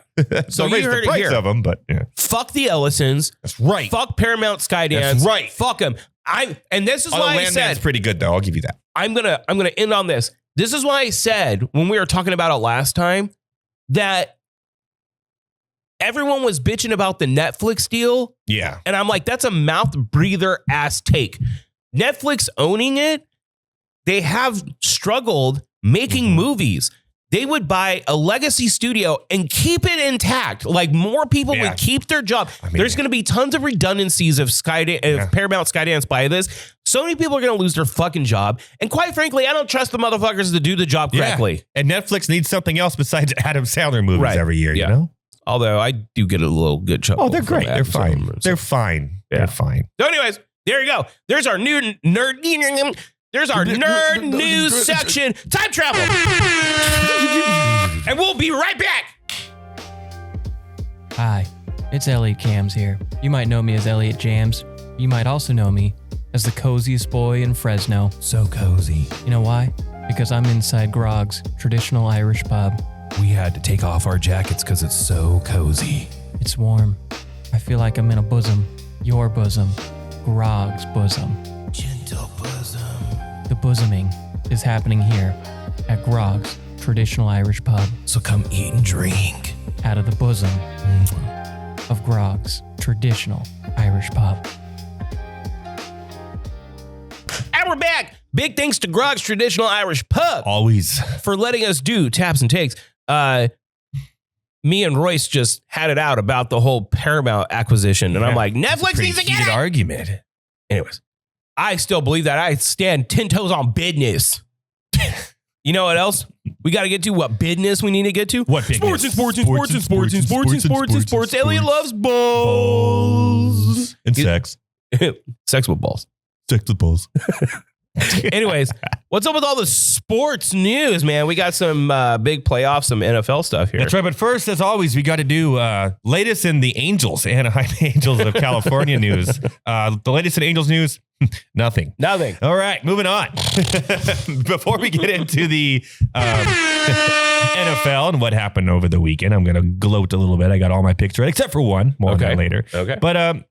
So raise the price of them, but fuck the Ellisons. That's right. Fuck Paramount Skydance. That's right. Fuck them. And this is why I said it's pretty good though. I'll give you that. I'm gonna end on this. This is why I said when we were talking about it last time that everyone was bitching about the Netflix deal. Yeah. And I'm like, that's a mouth breather ass take. Netflix owning it, they have struggled making movies. They would buy a legacy studio and keep it intact. Like more people would keep their job. There's going to be tons of redundancies if Paramount Skydance buy this. So many people are going to lose their fucking job. And quite frankly, I don't trust the motherfuckers to do the job correctly. And Netflix needs something else besides Adam Sandler movies every year, you know? Although I do get a little good chuckle. Oh, they're great. They're fine. They're fine. They're fine. So anyways, there you go. There's our new nerd. There's our nerd news section. Time travel. And we'll be right back. Hi, it's Elliot Cams here. You might know me as Elliot Jams. You might also know me as the coziest boy in Fresno. So cozy. You know why? Because I'm inside Groggs, traditional Irish pub. We had to take off our jackets because it's so cozy. It's warm. I feel like I'm in a bosom. Your bosom. Groggs' bosom. Gentle bosom. The bosoming is happening here at Groggs, traditional Irish pub. So come eat and drink. Out of the bosom of Groggs, traditional Irish pub. And we're back. Big thanks to Groggs Traditional Irish Pub. Always. For letting us do taps and takes. Me and Royce just had it out about the whole Paramount acquisition. And I'm like, Netflix needs to get it. Argument. Anyways, I still believe that. I stand 10 toes on business. You know what else? We got to get to what business we need to get to? What sports and sports and sports and sports and sports and sports and sports. Elliot loves balls. And sex. Sex with balls. Sex with balls. Anyways, what's up with all the sports news, man? We got some big playoffs, some NFL stuff here. That's right. But first, as always, we got to do latest in the Anaheim Angels of California news. The latest in Angels news, nothing. All right, moving on. Before we get into the NFL and what happened over the weekend, I'm going to gloat a little bit. I got all my picks right, except for one. More on that later. Okay. But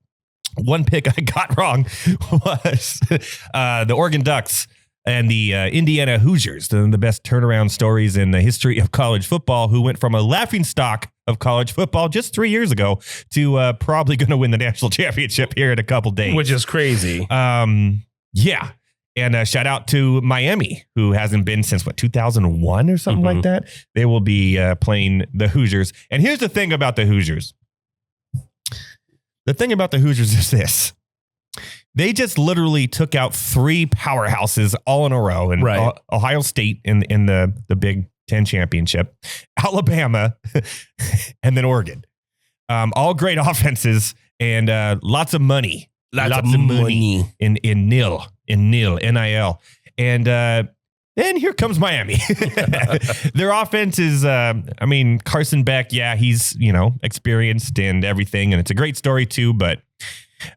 one pick I got wrong was the Oregon Ducks and the Indiana Hoosiers, the best turnaround stories in the history of college football, who went from a laughingstock of college football just 3 years ago to probably going to win the national championship here in a couple days. Which is crazy. Yeah. And shout out to Miami, who hasn't been since, 2001 or something like that. They will be playing the Hoosiers. And here's the thing about the Hoosiers. The thing about the Hoosiers is this. They just literally took out three powerhouses all in a row. And Ohio State in the Big Ten championship, Alabama, and then Oregon. All great offenses and lots of money. Lots of money in NIL. And then here comes Miami. Their offense is, Carson Beck. Yeah, he's, experienced and everything. And it's a great story too, but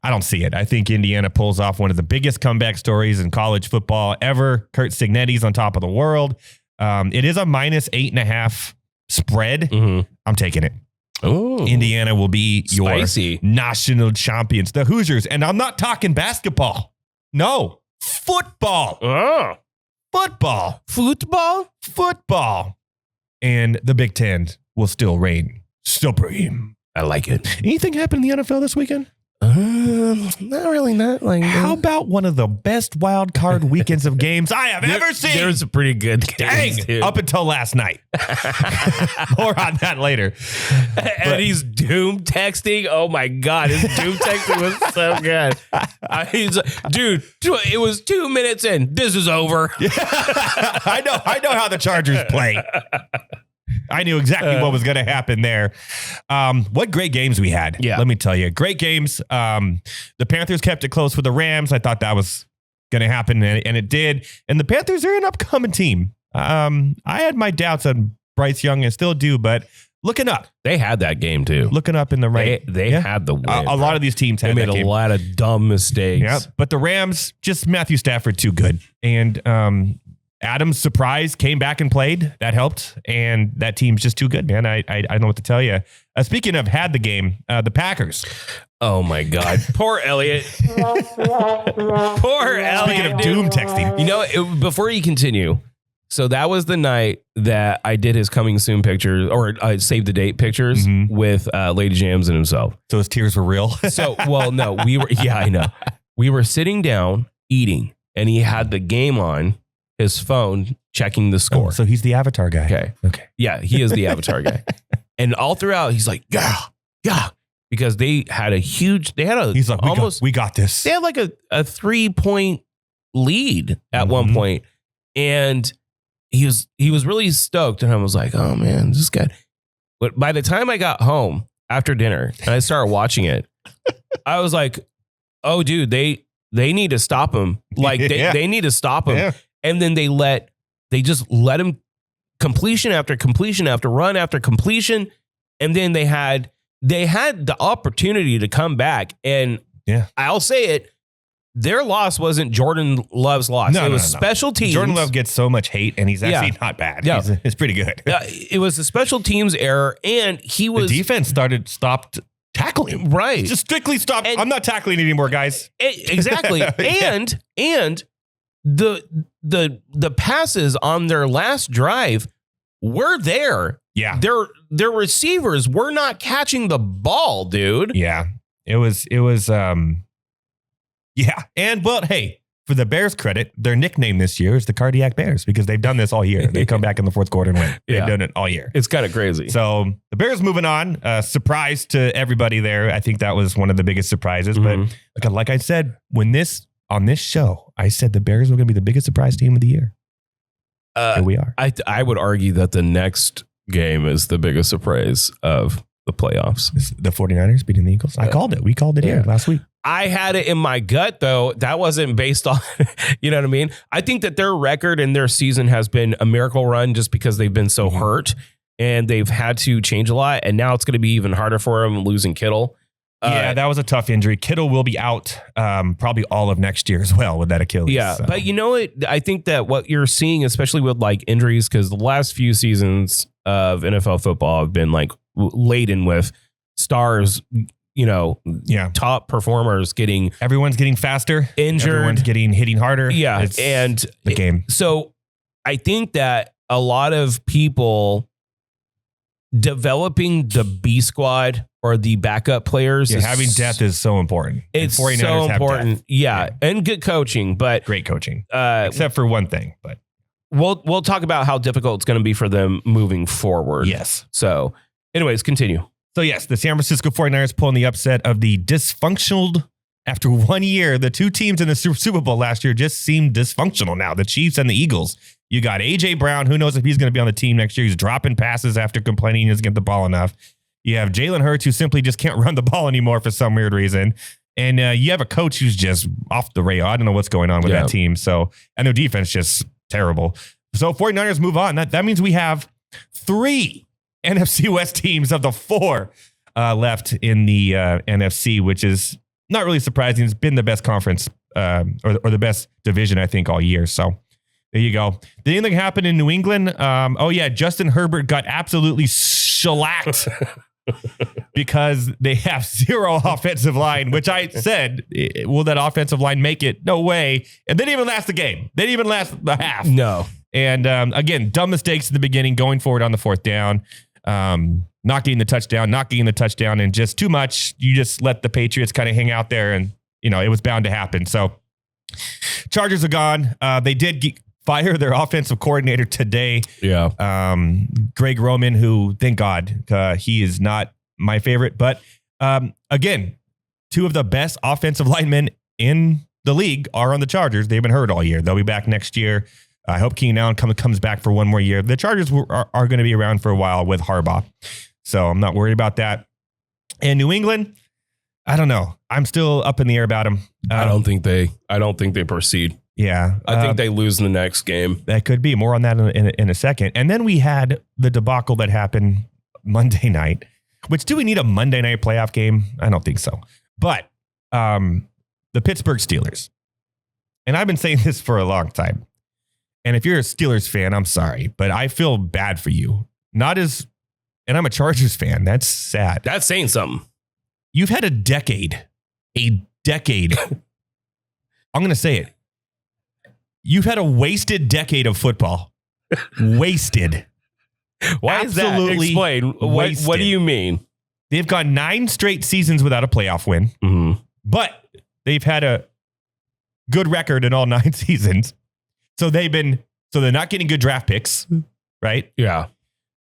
I don't see it. I think Indiana pulls off one of the biggest comeback stories in college football ever. Kurt Cignetti's on top of the world. It is a -8.5 spread. I'm taking it. Oh, Indiana will be spicy. Your national champions, the Hoosiers. And I'm not talking basketball. No, football. Oh. Football. And the Big Ten will still reign supreme. I like it. Anything happen in the NFL this weekend? Not really. Not like. How about one of the best wild card weekends of games I have ever seen? There's a pretty good games, Dang, dude. up until last night. More on that later. And he's doom texting. Oh my God, his doom texting was so good. He's like, dude, it was 2 minutes in. This is over. I know how the Chargers play. I knew exactly what was going to happen there. What great games we had. Yeah. Let me tell you. Great games. The Panthers kept it close with the Rams. I thought that was going to happen, and it did. And the Panthers are an upcoming team. I had my doubts on Bryce Young and still do, but looking up. They had that game too. Looking up in the right. They had the win. A lot of these teams had They made that game. a lot of dumb mistakes. Yeah, but the Rams, just Matthew Stafford too good. And Adams, surprise, came back and played. That helped. And that team's just too good, man. I don't know what to tell you. Speaking of had the game, the Packers. Oh my God. Poor Elliot. Poor Elliot. Speaking of doom texting. You know, before you continue, so that was the night that I did his coming soon pictures or save the date pictures with Lady Jams and himself. So his tears were real. So, well, no, I know. We were sitting down eating and he had the game on his phone checking the score. So he's the Avatar guy. Okay. Yeah, he is the Avatar guy. And all throughout, he's like, yeah. Because they had He's like, we got this. They had like a 3-point lead at one point. And he was really stoked. And I was like, oh man, this is good. But by the time I got home after dinner and I started watching it, I was like, oh dude, they need to stop him. Like they need to stop him. Yeah. And then they just let him completion after completion after run after completion. And then they had the opportunity to come back. And I'll say it, their loss wasn't Jordan Love's loss. No, it was special teams. Jordan Love gets so much hate and he's actually not bad. Yeah. It's pretty good. It was the special teams error. And the defense stopped tackling. Right. Just strictly stop. I'm not tackling anymore, guys. Exactly. And the passes on their last drive were there. Yeah. Their receivers were not catching the ball, dude. Yeah. It was yeah. And well, hey, for the Bears credit, their nickname this year is the Cardiac Bears because they've done this all year. They come back in the fourth quarter and win. They've done it all year. It's kind of crazy. So the Bears moving on. Surprise to everybody there. I think that was one of the biggest surprises. But like I said, on this show, I said the Bears were going to be the biggest surprise team of the year. Here we are. I would argue that the next game is the biggest surprise of the playoffs. The 49ers beating the Eagles. I called it. We called it here last week. I had it in my gut, though. That wasn't based on, you know what I mean? I think that their record and their season has been a miracle run just because they've been so hurt and they've had to change a lot. And now it's going to be even harder for them losing Kittle. That was a tough injury. Kittle will be out probably all of next year as well with that Achilles. Yeah, so. But you know what? I think that what you're seeing, especially with like injuries, because the last few seasons of NFL football have been like laden with stars, top performers everyone's getting faster, injured, everyone's hitting harder. Yeah, it's and the game. So I think that a lot of people developing the B squad or the backup players. Having depth is so important. It's so important. Yeah. And good coaching, but great coaching. Except for one thing, but we'll talk about how difficult it's going to be for them moving forward. Yes. So anyways, continue. So yes, the San Francisco 49ers pulling the upset of the dysfunctional. After 1 year, the two teams in the Super Bowl last year just seem dysfunctional now. The Chiefs and the Eagles. You got A.J. Brown. Who knows if he's going to be on the team next year? He's dropping passes after complaining he doesn't get the ball enough. You have Jalen Hurts, who simply just can't run the ball anymore for some weird reason. And you have a coach who's just off the rail. I don't know what's going on with that team. So, and their defense just terrible. So 49ers move on. That means we have 3 NFC West teams of the 4 left in the NFC, which is not really surprising. It's been the best conference or the best division, I think, all year. So there you go. Did anything happen in New England? Justin Herbert got absolutely shellacked because they have 0 offensive line, which I said, will that offensive line make it? No way. And they didn't even last the game. They didn't even last the half. No. And again, dumb mistakes at the beginning, going forward on the 4th down. not getting the touchdown, and just too much. You just let the Patriots kind of hang out there, and it was bound to happen. So Chargers are gone. They did fire their offensive coordinator today. Yeah. Greg Roman, who, thank God, he is not my favorite. But again, two of the best offensive linemen in the league are on the Chargers. They've been hurt all year. They'll be back next year. I hope Keenan Allen comes back for one more year. The Chargers are going to be around for a while with Harbaugh. So I'm not worried about that. And New England, I don't know. I'm still up in the air about them. I don't think they proceed. Yeah. I think they lose in the next game. That could be. More on that in a second. And then we had the debacle that happened Monday night, which, do we need a Monday night playoff game? I don't think so. But the Pittsburgh Steelers. And I've been saying this for a long time. And if you're a Steelers fan, I'm sorry, but I feel bad for you. And I'm a Chargers fan. That's sad. That's saying something. You've had a decade. I'm going to say it. You've had a wasted decade of football. Wasted. Why Absolutely is that? Explain. What do you mean? They've gone 9 straight seasons without a playoff win, but they've had a good record in all 9 seasons. So they're not getting good draft picks, right? Yeah.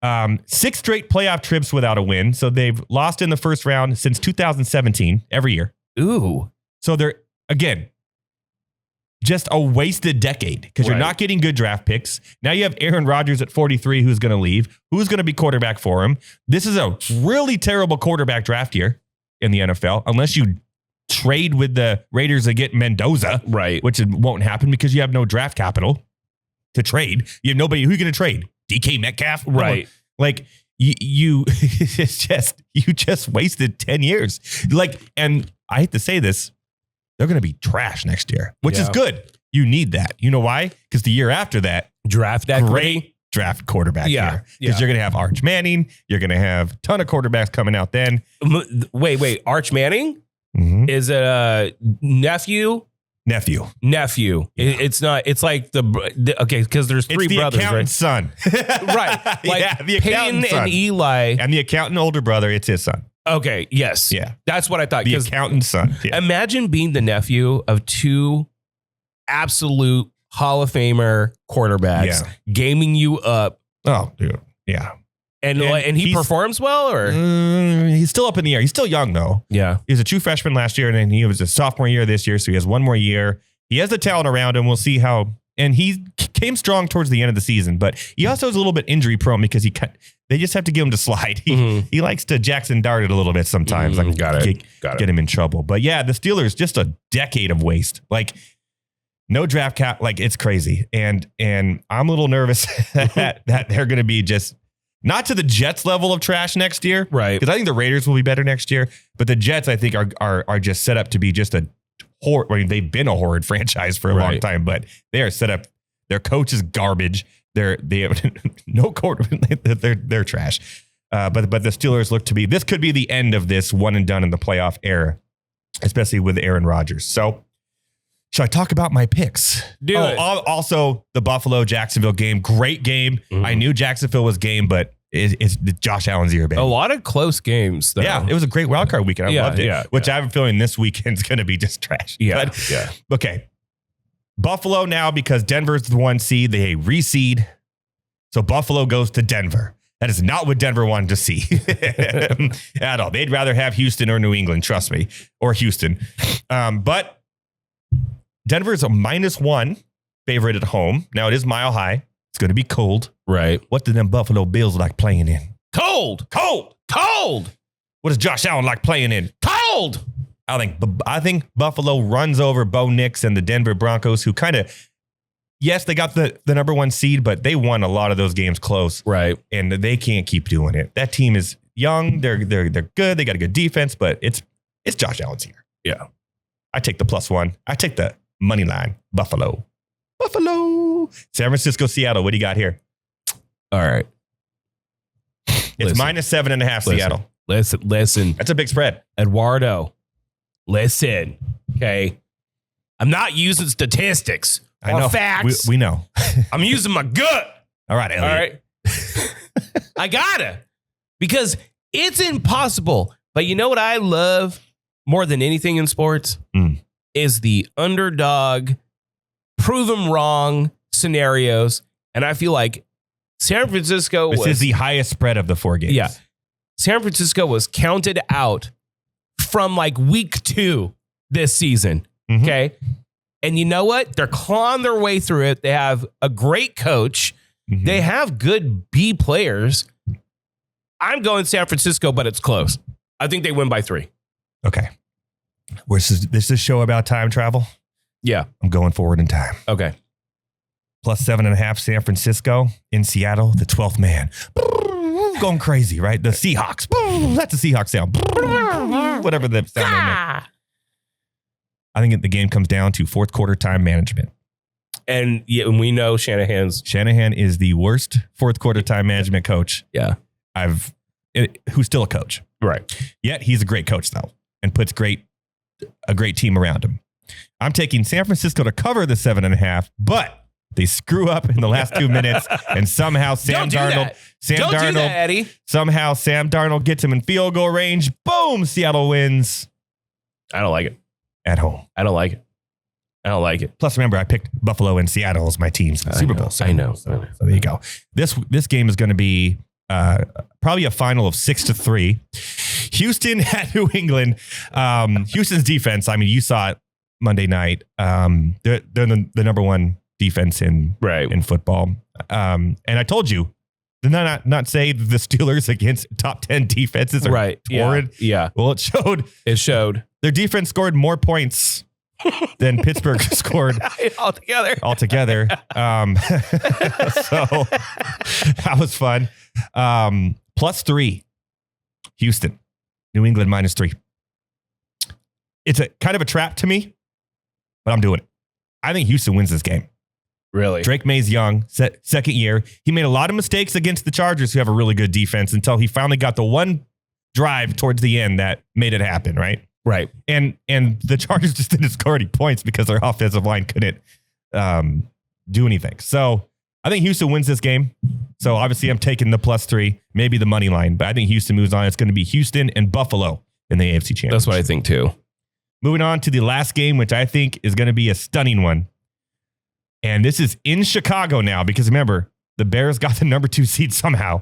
6 straight playoff trips without a win. So they've lost in the first round since 2017 every year. Ooh. So they're, again, just a wasted decade because you're not getting good draft picks. Now you have Aaron Rodgers at 43 who's going to leave. Who's going to be quarterback for him? This is a really terrible quarterback draft year in the NFL, unless you trade with the Raiders to get Mendoza, right? Which won't happen because you have no draft capital to trade. You have nobody. Who are you going to trade? DK Metcalf, right? Like you just wasted 10 years. And I hate to say this, they're going to be trash next year, which is good. You need that. You know why? Because the year after that, draft that great draft quarterback year. Because you're going to have Arch Manning. You're going to have a ton of quarterbacks coming out then. Wait, Arch Manning? Is it a nephew? Nephew. Yeah. It's not. It's like okay, because there's 3 brothers, right? Son. Right. Like the Peyton and Eli. And the accountant older brother, it's his son. Okay, yes. Yeah. That's what I thought. The accountant's son. Yeah. Imagine being the nephew of 2 absolute Hall of Famer quarterbacks gaming you up. Oh, dude. Yeah. And he performs well, or he's still up in the air. He's still young though. Yeah. He was a true freshman last year, and then he was a sophomore year this year. So he has 1 more year. He has the talent around him. We'll see how. And he came strong towards the end of the season, but he also is a little bit injury prone because they just have to get him to slide. He likes to Jackson Dart it a little bit sometimes. Get him in trouble. But yeah, the Steelers, just a decade of waste. Like no draft cap. Like it's crazy. And I'm a little nervous that they're going to be just not to the Jets level of trash next year. Right. Because I think the Raiders will be better next year. But the Jets, I think, are just set up to be just a horrid. I mean, they've been a horrid franchise for a long time, but they are set up. Their coach is garbage. They have no quarterback. They're trash. But the Steelers look to be, this could be the end of this one and done in the playoff era, especially with Aaron Rodgers. So should I talk about my picks? Also the Buffalo-Jacksonville game. Great game. I knew Jacksonville was game, but it's Josh Allen's year, baby. A lot of close games, though. Yeah, it was a great wildcard weekend. I loved it. I have a feeling this weekend's going to be just trash. Okay. Buffalo now, because Denver's the 1 seed, they reseed. So Buffalo goes to Denver. That is not what Denver wanted to see at all. They'd rather have Houston or New England, trust me, or Houston. But Denver is a -1 favorite at home. Now it is Mile High. It's going to be cold. Right. What do them Buffalo Bills like playing in? Cold. What does Josh Allen like playing in? Cold. I think Buffalo runs over Bo Nix and the Denver Broncos, who kind of, yes, they got the number 1 seed, but they won a lot of those games close. Right. And they can't keep doing it. That team is young. They're good. They got a good defense, but it's Josh Allen's year. Yeah. I take the +1. I take the money line. Buffalo. San Francisco, Seattle. What do you got here? All right. It's -7.5 Seattle. Listen. That's a big spread. Eduardo, listen. Okay. I'm not using statistics or facts. We know. I'm using my gut. All right, Elliot. All right. I gotta. because it's impossible. But you know what I love more than anything in sports is the underdog, prove them wrong scenarios. And I feel like San Francisco This is the highest spread of the 4 games. Yeah. San Francisco was counted out from like week 2 this season. Okay. And you know what? They're clawing their way through it. They have a great coach. They have good B players. I'm going San Francisco, but it's close. I think they win by 3. Okay. This is a show about time travel. Yeah. I'm going forward in time. Okay. Plus 7.5 San Francisco. In Seattle, the 12th man. Going crazy, right? The Seahawks. That's a Seahawks sound. Whatever the sound they make. I think the game comes down to fourth quarter time management. And we know Shanahan is the worst fourth quarter time management coach. Yeah. Who's still a coach. Right. Yet he's a great coach though, and puts a great team around him. I'm taking San Francisco to cover the 7.5, but they screw up in the last 2 minutes, and somehow Sam Darnold gets him in field goal range. Boom! Seattle wins. I don't like it. At home. I don't like it. Plus, remember, I picked Buffalo and Seattle as my teams in the Super Bowl. I know. So there you go. This game is going to be probably a final of 6-3. Houston at New England. Houston's defense, I mean, you saw it Monday night. They're the number one defense in football. And I told you, did I not say the Steelers against top 10 defenses are torrid? Yeah. Well, it showed. Their defense scored more points than Pittsburgh scored altogether. So that was fun. Plus 3, Houston, New England -3. It's a kind of a trap to me, but I'm doing it. I think Houston wins this game. Really? Drake May's young, second year. He made a lot of mistakes against the Chargers, who have a really good defense, until he finally got the one drive towards the end that made it happen, right? Right. And the Chargers just didn't score any points because their offensive line couldn't do anything. So I think Houston wins this game. So obviously I'm taking the plus 3, maybe the money line, but I think Houston moves on. It's going to be Houston and Buffalo in the AFC Championship. That's what I think too. Moving on to the last game, which I think is going to be a stunning one. And this is in Chicago now, because remember, the Bears got the number 2 seed somehow.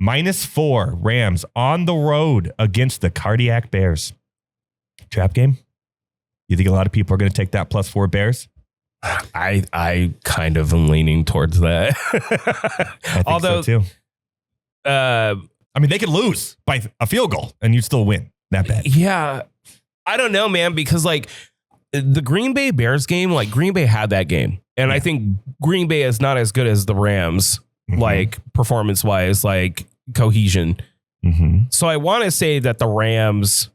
-4 Rams on the road against the Cardiac Bears. Trap game? You think a lot of people are going to take that +4 Bears? I kind of am leaning towards that. I think so too. I mean, they could lose by a field goal and you'd still win that bad. Yeah. I don't know, man, because like the Green Bay Bears game, like Green Bay had that game. And I think Green Bay is not as good as the Rams, like performance wise, like cohesion. So I want to say that the Rams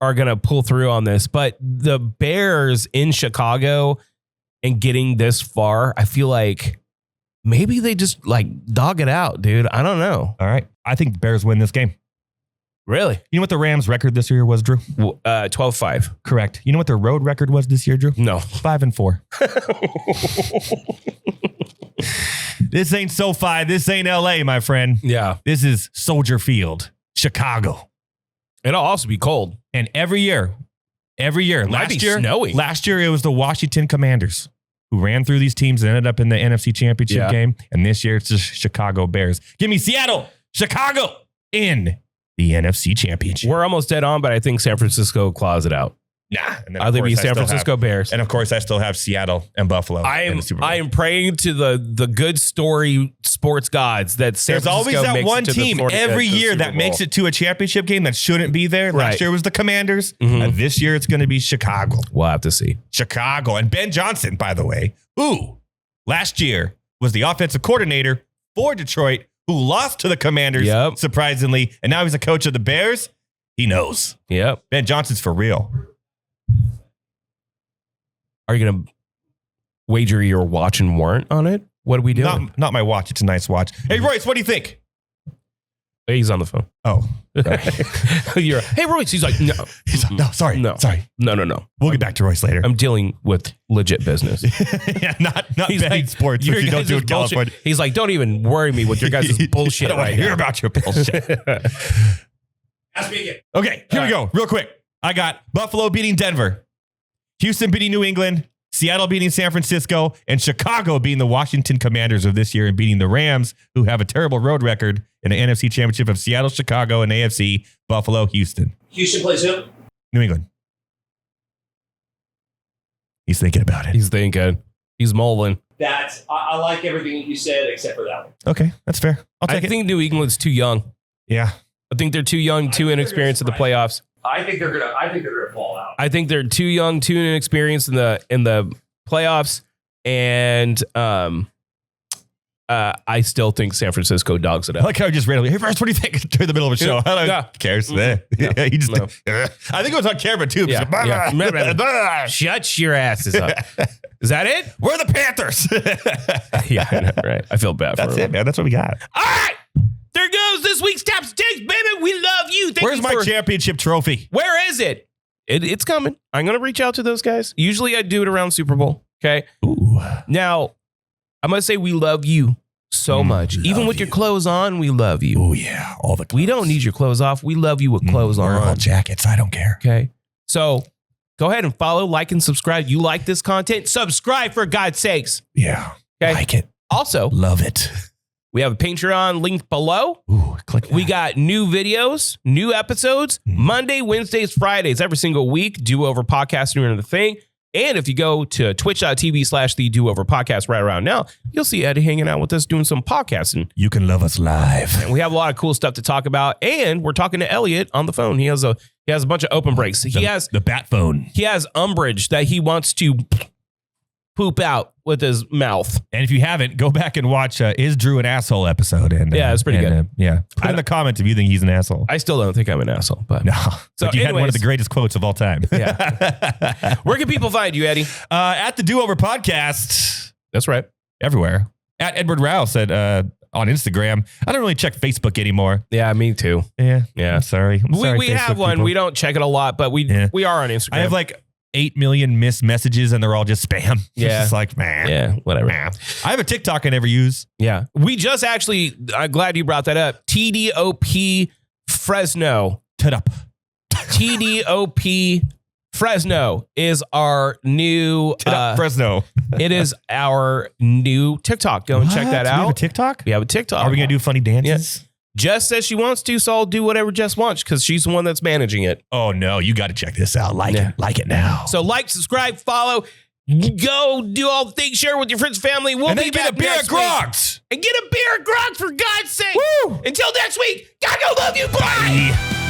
are going to pull through on this, but the Bears in Chicago and getting this far, I feel like maybe they just like dog it out, dude. I don't know. All right. I think the Bears win this game. Really? You know what the Rams record this year was, Drew? 12-5. Correct. You know what their road record was this year, Drew? No. 5-4. This ain't SoFi. This ain't LA, my friend. Yeah. This is Soldier Field, Chicago. It'll also be cold. And every year, last year it was the Washington Commanders who ran through these teams and ended up in the NFC Championship game. And this year it's just Chicago Bears. Give me Seattle, Chicago in the NFC Championship. We're almost dead on, but I think San Francisco claws it out. Nah. And then I think San Francisco Bears. And of course, I still have Seattle and Buffalo. I am praying to the good story sports gods that San Francisco always that makes one it to team every year that makes it to a championship game that shouldn't be there. Last year was the Commanders. This year it's going to be Chicago. We'll have to see. Chicago. And Ben Johnson, by the way, who last year was the offensive coordinator for Detroit, who lost to the Commanders, surprisingly, and now he's a coach of the Bears. He knows. Yep. Ben Johnson's for real. Are you going to wager your watch and warrant on it? What are we doing? Not my watch. It's a nice watch. Hey, Royce, what do you think? He's on the phone. Oh. You're, hey, Royce. He's like, no. He's like, no, sorry. No. We'll get back to Royce later. I'm dealing with legit business. Yeah, not He's betting like, sports, which you don't do in California. He's like, don't even worry me with your guys' bullshit. I don't want to hear about your bullshit. Ask me again. Okay, here we go. Real quick. I got Buffalo beating Denver, Houston beating New England, Seattle beating San Francisco, and Chicago beating the Washington Commanders of this year and beating the Rams, who have a terrible road record in the NFC Championship of Seattle, Chicago, and AFC, Buffalo, Houston. Houston plays who? New England. He's thinking about it. He's thinking. He's mulling. I like everything you said except for that one. Okay, that's fair. I'll take I think New England's too young. Yeah. I think they're too young, too inexperienced in the playoffs. I think they're gonna fall out. I think they're too young, too inexperienced in the playoffs, and I still think San Francisco dogs it I out. like how I just randomly, hey, first, what do you think during the middle of a show? Yeah. Who cares? Mm-hmm. Yeah, he just, No. I think it was on camera too. Yeah, Like, yeah. Shut your asses up. Is that it? We're the Panthers. Yeah, I know, right. I feel bad for That's him. it, man. That's what we got. All right. There goes this week's Taps Takes, baby. We love you. Where's my championship trophy? Where is it? It's coming. I'm going to reach out to those guys. Usually I do it around Super Bowl. Okay. Ooh. Now, I'm going to say we love you so much. Even with your clothes on, we love you. Oh, yeah. All the clothes. We don't need your clothes off. We love you with clothes Wear all on. jackets. I don't care. Okay. So go ahead and follow, like, and subscribe. You like this content? Subscribe for God's sakes. Yeah. Okay. Like it. Also, Love it. we have a Patreon link below. Ooh, click that. We got new videos, new episodes, Monday, Wednesdays, Fridays, every single week. Do Over Podcast doing another thing. And if you go to twitch.tv/the Do Over Podcast right around now, you'll see Eddie hanging out with us doing some podcasting. You can love us live. And we have a lot of cool stuff to talk about. And we're talking to Elliot on the phone. He has a bunch of open breaks. He has the bat phone. He has umbrage that he wants to poop out with his mouth. And if you haven't, go back and watch Is Drew an Asshole episode. And Yeah, it's pretty good. Yeah. Put in the comments if you think he's an asshole. I still don't think I'm an asshole, but No. So But you had one of anyways. the greatest quotes of all time. Yeah. Where can people find you, Eddie? At the Do Over Podcast. That's right. Everywhere. At Edward Raus on Instagram. I don't really check Facebook anymore. Yeah, me too. Yeah. Yeah. I'm sorry. We have Facebook one. people. We don't check it a lot, but we are on Instagram. I have like 8 million missed messages and they're all just spam. Yeah. It's just like, man. Yeah, whatever. Man. I have a TikTok I never use. Yeah. We just actually, I'm glad you brought that up. TDOP Fresno. Up. TDOP Fresno is our new, Fresno. it is our new TikTok. Go and check that We have a out. TikTok? We have a TikTok. Are we going to do funny dances? Jess says she wants to, so I'll do whatever Jess wants because she's the one that's managing it. Oh, no. You got to check this out. Like it now. So like, subscribe, follow, go do all the things, share with your friends, family. We'll and be then get back a beer at next week. Groggs. And get a beer at Groggs for God's sake. Woo! Until next week, God, go love you. Bye.